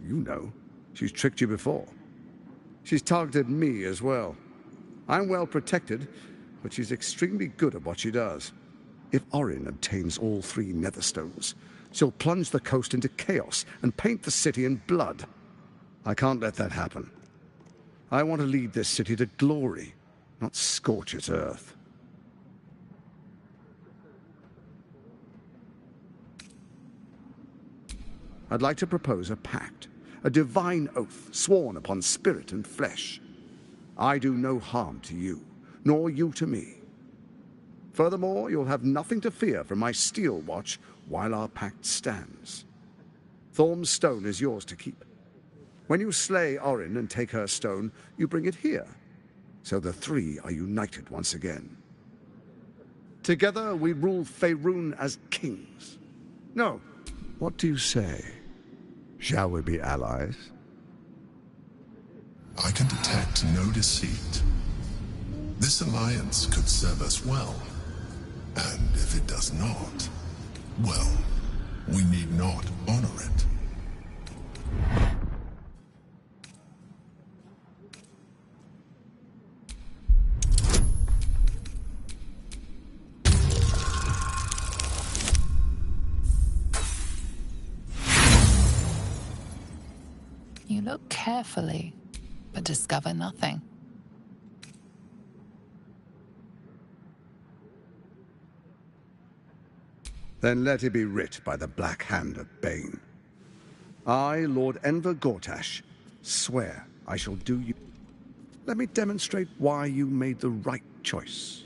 Speaker 25: You know, she's tricked you before. She's targeted me as well. I'm well protected, but she's extremely good at what she does. If Orin obtains all 3 Netherstones, she'll plunge the coast into chaos and paint the city in blood. I can't let that happen. I want to lead this city to glory, not scorch its earth. I'd like to propose a pact, a divine oath sworn upon spirit and flesh. I do no harm to you, nor you to me. Furthermore, you'll have nothing to fear from my steel watch while our pact stands. Thorm's stone is yours to keep. When you slay Orin and take her stone, you bring it here, so the 3 are united once again. Together we rule Faerun as kings. No, what do you say? Shall we be allies?
Speaker 12: I can detect no deceit. This alliance could serve us well. And if it does not, well, we need not honor it.
Speaker 4: You look carefully, but discover nothing.
Speaker 25: Then let it be writ by the black hand of Bane. I, Lord Enver Gortash, swear I shall do you... Let me demonstrate why you made the right choice.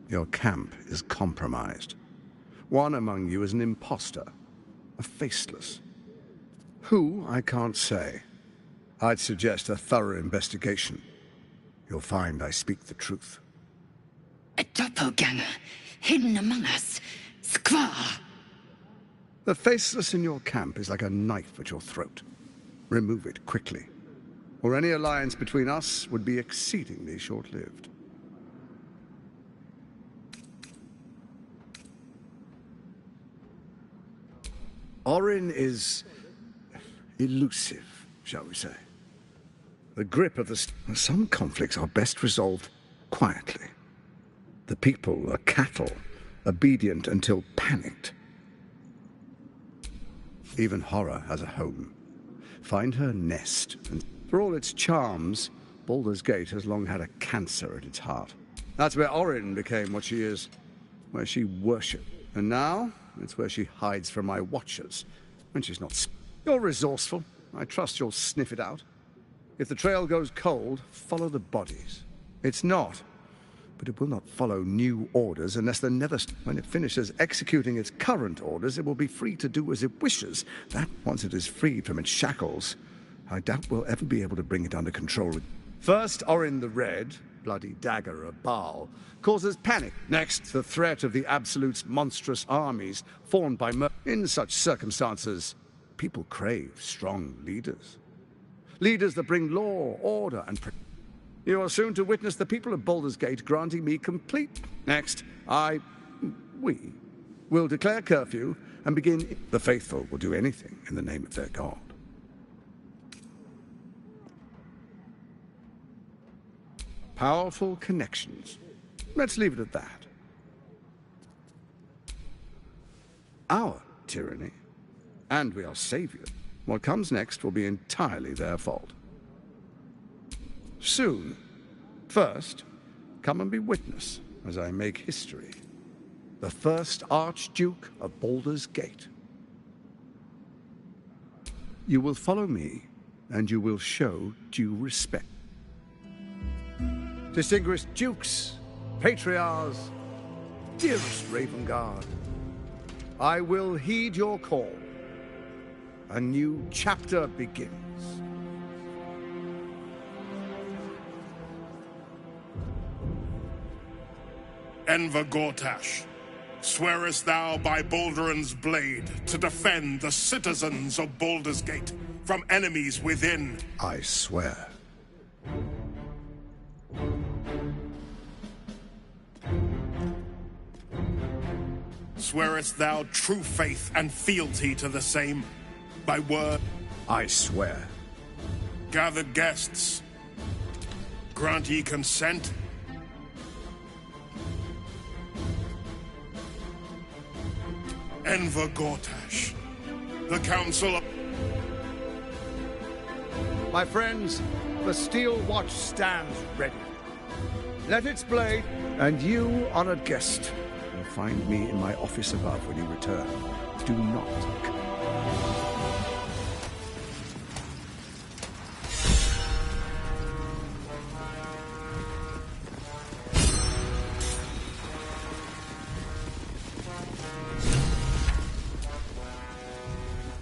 Speaker 25: Your camp is compromised. One among you is an imposter, a faceless. Who, I can't say. I'd suggest a thorough investigation. You'll find I speak the truth.
Speaker 6: A doppelganger, hidden among us. Squaw!
Speaker 25: The faceless in your camp is like a knife at your throat. Remove it quickly, or any alliance between us would be exceedingly short-lived. Orin is elusive, shall we say. The grip of some conflicts are best resolved quietly. The people are cattle, obedient until panicked. Even horror has a home. Find her nest, and for all its charms, Baldur's Gate has long had a cancer at its heart. That's where Orin became what she is, where she worshipped. And now, it's where she hides from my watchers, when she's not... You're resourceful. I trust you'll sniff it out. If the trail goes cold, follow the bodies. It's not, but it will not follow new orders unless the Nether... When it finishes executing its current orders, it will be free to do as it wishes. That, once it is freed from its shackles, I doubt we'll ever be able to bring it under control. First, Orin the Red, bloody dagger of Baal, causes panic. Next, the threat of the Absolute's monstrous armies formed by In such circumstances, people crave strong leaders. Leaders that bring law, order, and... You are soon to witness the people of Baldur's Gate granting me complete... Next, we will declare curfew and begin... The faithful will do anything in the name of their god. Powerful connections. Let's leave it at that. Our tyranny. And we are saviors. What comes next will be entirely their fault. Soon. First, come and be witness as I make history. The first Archduke of Baldur's Gate. You will follow me, and you will show due respect. Distinguished dukes, patriarchs, dearest Ravengard, I will heed your call. A new chapter begins.
Speaker 3: Enver Gortash, swearest thou by Balduran's blade to defend the citizens of Baldur's Gate from enemies within?
Speaker 25: I swear.
Speaker 3: Swearest thou true faith and fealty to the same by word?
Speaker 25: I swear.
Speaker 3: Gathered guests, grant ye consent? Enver Gortash, the Council of...
Speaker 25: My friends, the Steel Watch stands ready. Let its blade, and you, honored guest, will find me in my office above when you return. Do not come.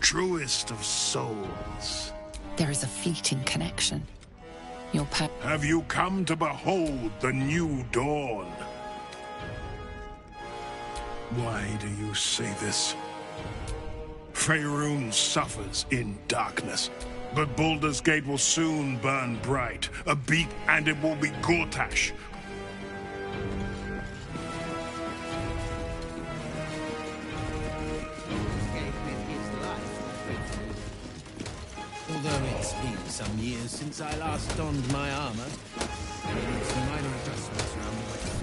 Speaker 3: Truest of souls.
Speaker 4: There is a fleeting connection. Your
Speaker 3: Have you come to behold the new dawn? Why do you say this? Faerun suffers in darkness, but Baldur's Gate will soon burn bright. A beak, and it will be Gortash.
Speaker 5: Although it's been some years since I last donned my armor, I need some minor adjustments around the waist.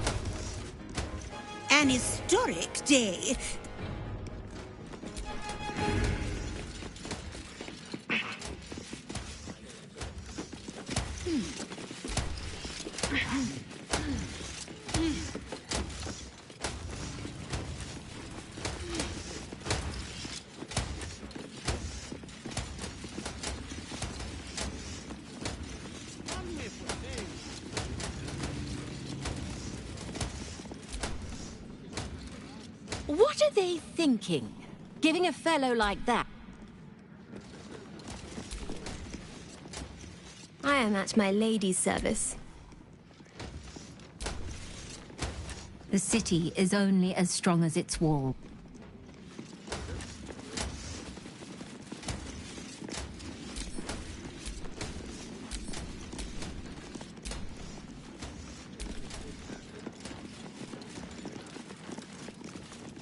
Speaker 11: An historic day.
Speaker 10: What are they thinking? Giving a fellow like that?
Speaker 18: I am at my lady's service.
Speaker 10: The city is only as strong as its wall.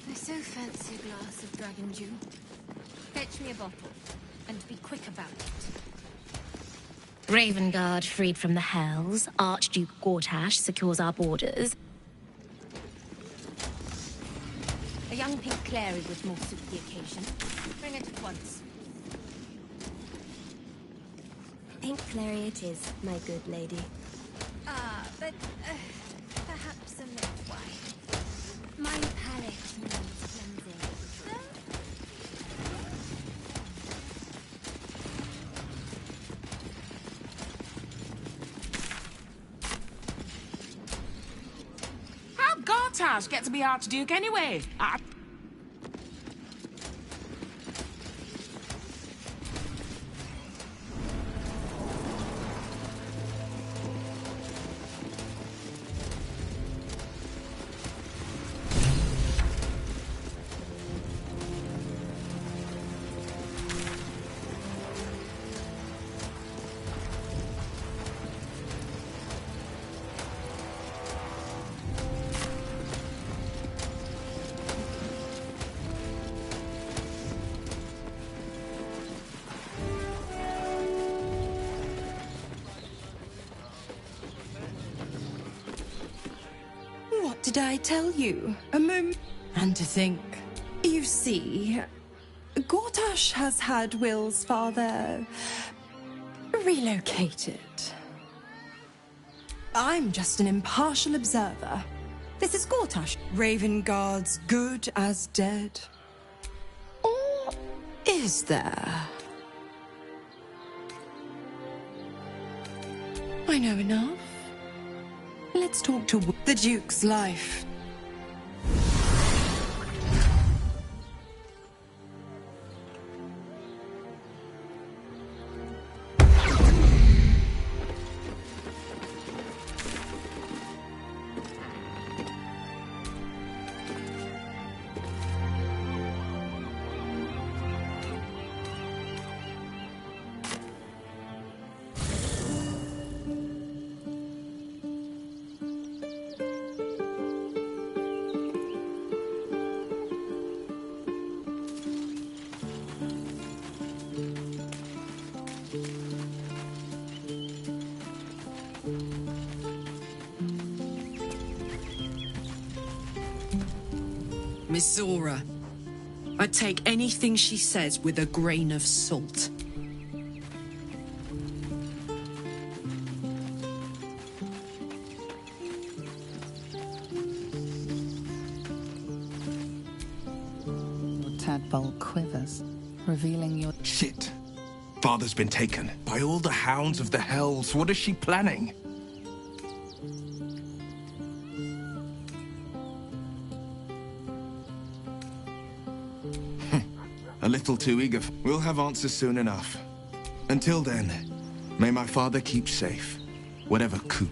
Speaker 18: I so fancy a glass of dragon dew. Fetch me a bottle, and be quick about it.
Speaker 20: Ravengard freed from the Hells. Archduke Gortash secures our borders.
Speaker 18: A young pink clary would more suit the occasion. Bring it at once. Pink clary it is, my good lady. Ah, but perhaps a little wine. My palate needs cleansing.
Speaker 24: How'd Gortash get to be Archduke anyway?
Speaker 14: did I tell you? A moment. And to think. You see, Gortash has had Will's father relocated. I'm just an impartial observer. This is Gortash. Ravengard's good as dead. Or is there? I know enough. Let's talk to the Duke's life.
Speaker 1: Miss Zora, I take anything she says with a grain of salt.
Speaker 4: Your tadpole quivers, revealing your...
Speaker 7: Shit. Father's been taken. By all the hounds of the hells, what is she planning? A little too eager. We'll have answers soon enough. Until then, may my father keep safe, whatever coup.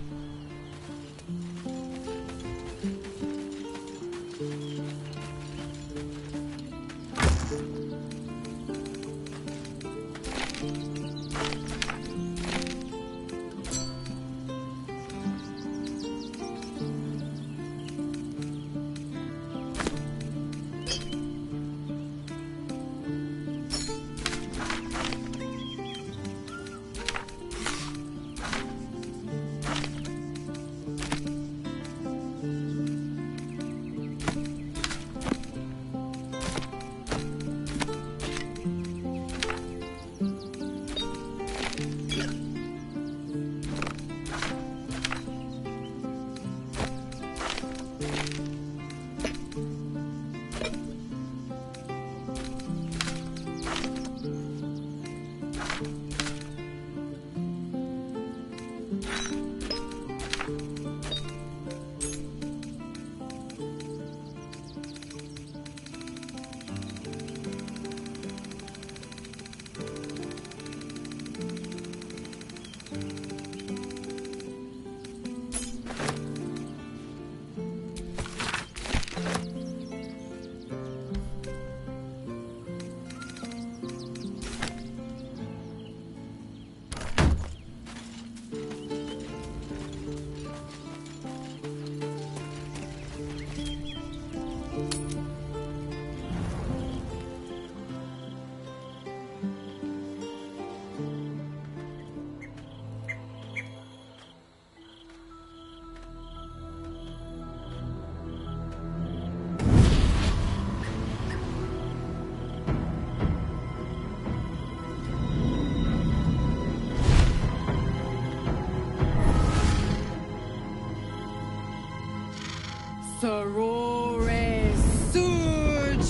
Speaker 14: Sorore surge,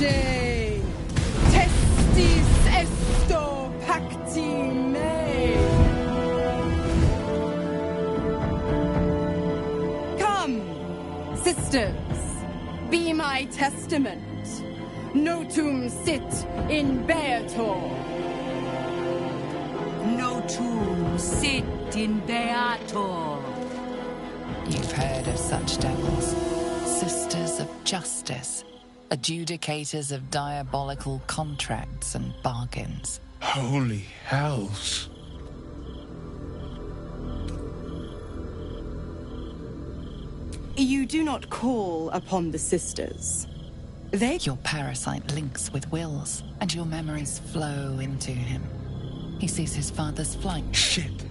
Speaker 14: testis esto pacti me. Come, sisters, be my testament. Notum sit in beator.
Speaker 10: Notum sit in beator.
Speaker 4: You've heard of such devils. Sisters of justice, adjudicators of diabolical contracts and bargains.
Speaker 7: Holy hells.
Speaker 14: You do not call upon the sisters.
Speaker 4: Your parasite links with Will's, and your memories flow into him. He sees his father's flight.
Speaker 7: Shit.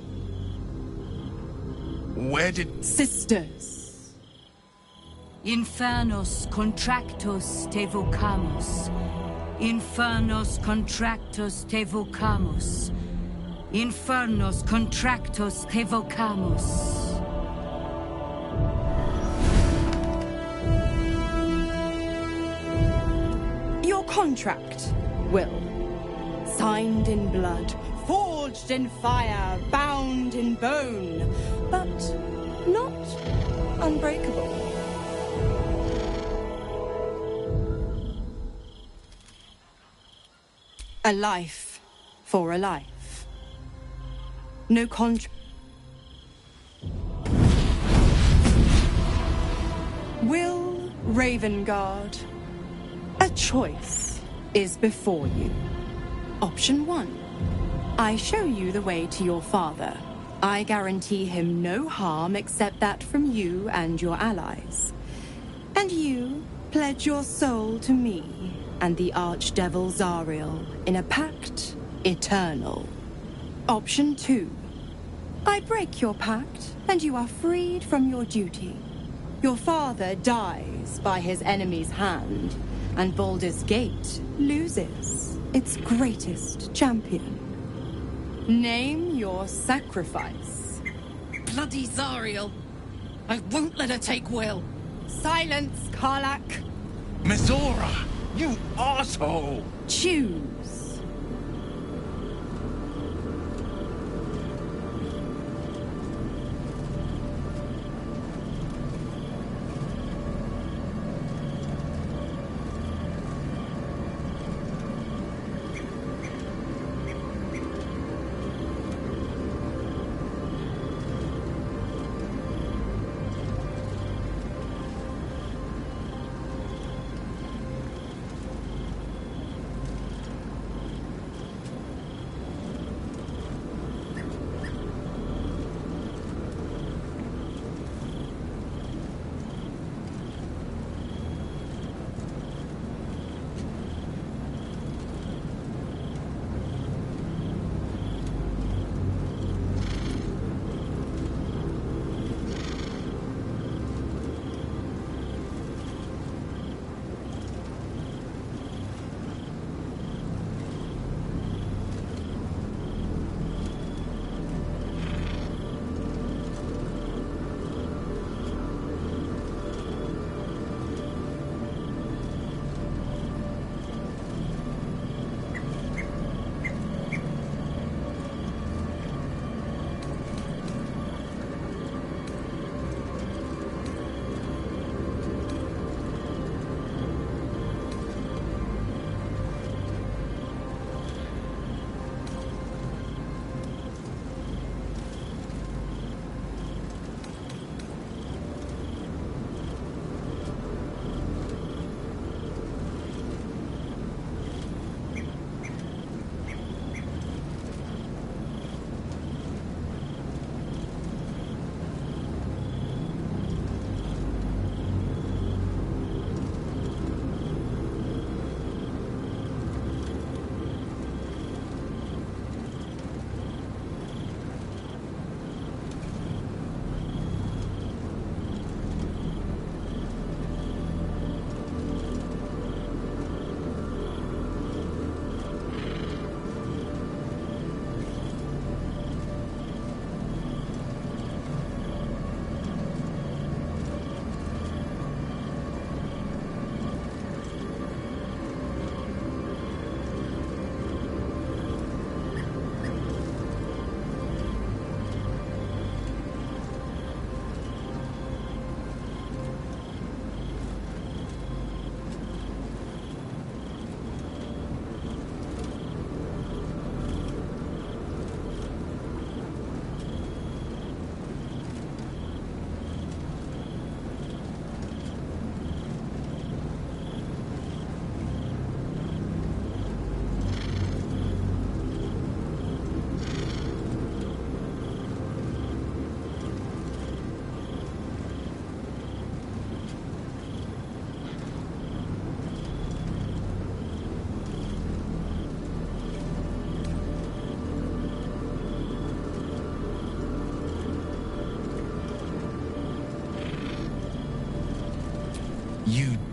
Speaker 7: Where did...
Speaker 14: Sisters.
Speaker 16: Infernos contractos te vocamus. Infernos contractos te vocamus. Infernos contractos te vocamus.
Speaker 14: Your contract, Will. Signed in blood, forged in fire, bound in bone, but not unbreakable. A life for a life. No contract. Will Ravengard, a choice is before you. Option 1. I show you the way to your father. I guarantee him no harm except that from you and your allies. And you pledge your soul to me and the Archdevil Zariel in a pact eternal. Option 2. I break your pact and you are freed from your duty. Your father dies by his enemy's hand, and Baldur's Gate loses its greatest champion. Name your sacrifice.
Speaker 6: Bloody Zariel. I won't let her take Will.
Speaker 14: Silence, Karlak.
Speaker 17: Mizora, you arsehole!
Speaker 14: Choose.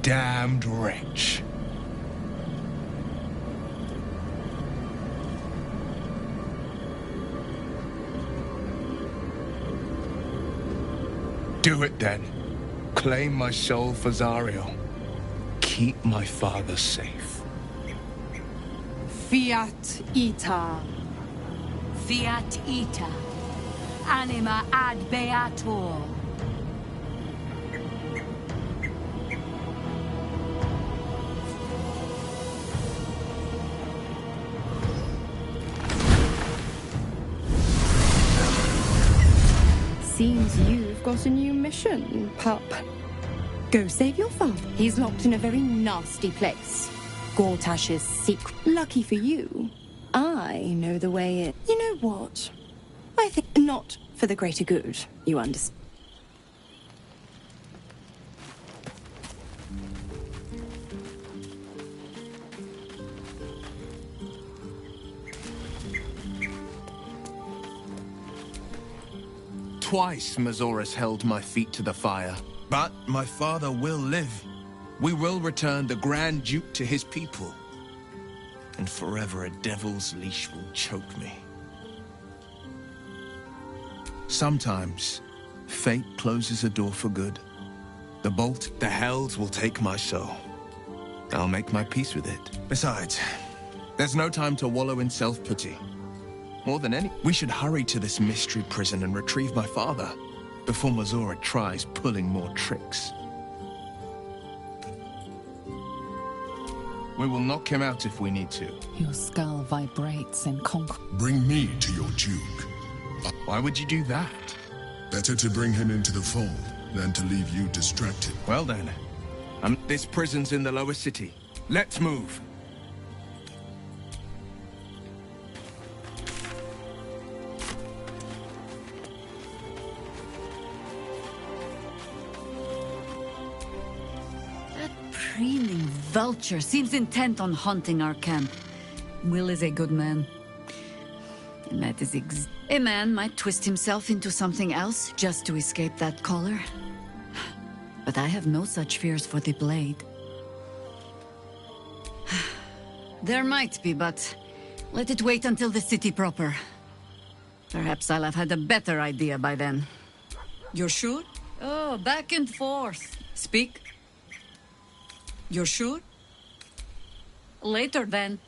Speaker 7: damned wretch. Do it then. Claim my soul for Zariel. Keep my father safe.
Speaker 10: Fiat ita.
Speaker 16: Fiat ita. Anima ad beator.
Speaker 14: Seems you've got a new mission, pup. Go save your father. He's locked in a very nasty place. Gortash's secret. Lucky for you, I know the way it... You know what? I think not for the greater good, you understand.
Speaker 7: Twice Mazoras held my feet to the fire. But my father will live. We will return the Grand Duke to his people. And forever a devil's leash will choke me. Sometimes, fate closes a door for good. The bolt, the hells will take my soul. I'll make my peace with it. Besides, there's no time to wallow in self-pity. More than any, we should hurry to this mystery prison and retrieve my father before Mazora tries pulling more tricks. We will knock him out if we need to.
Speaker 4: Your skull vibrates in
Speaker 12: Bring me to your Duke.
Speaker 7: Why would you do that?
Speaker 12: Better to bring him into the fold than to leave you distracted.
Speaker 7: Well then, this prison's in the lower city. Let's move.
Speaker 16: Preening vulture seems intent on haunting our camp. Will is a good man. And that is a man might twist himself into something else just to escape that collar. But I have no such fears for the blade. There might be, but let it wait until the city proper. Perhaps I'll have had a better idea by then. You're sure? Oh, back and forth. Speak. You're sure? Later, then.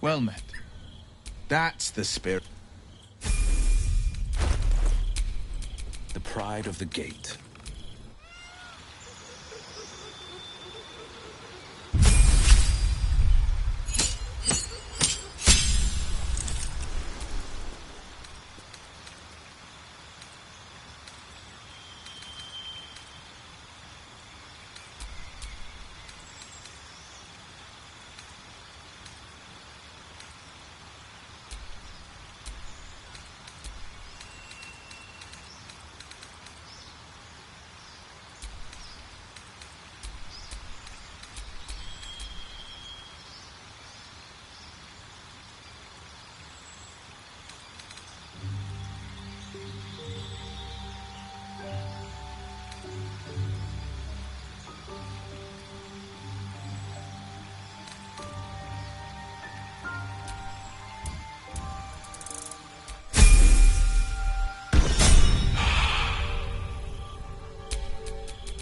Speaker 7: Well met. That's the spirit.
Speaker 17: The pride of the gate.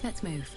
Speaker 10: Let's move.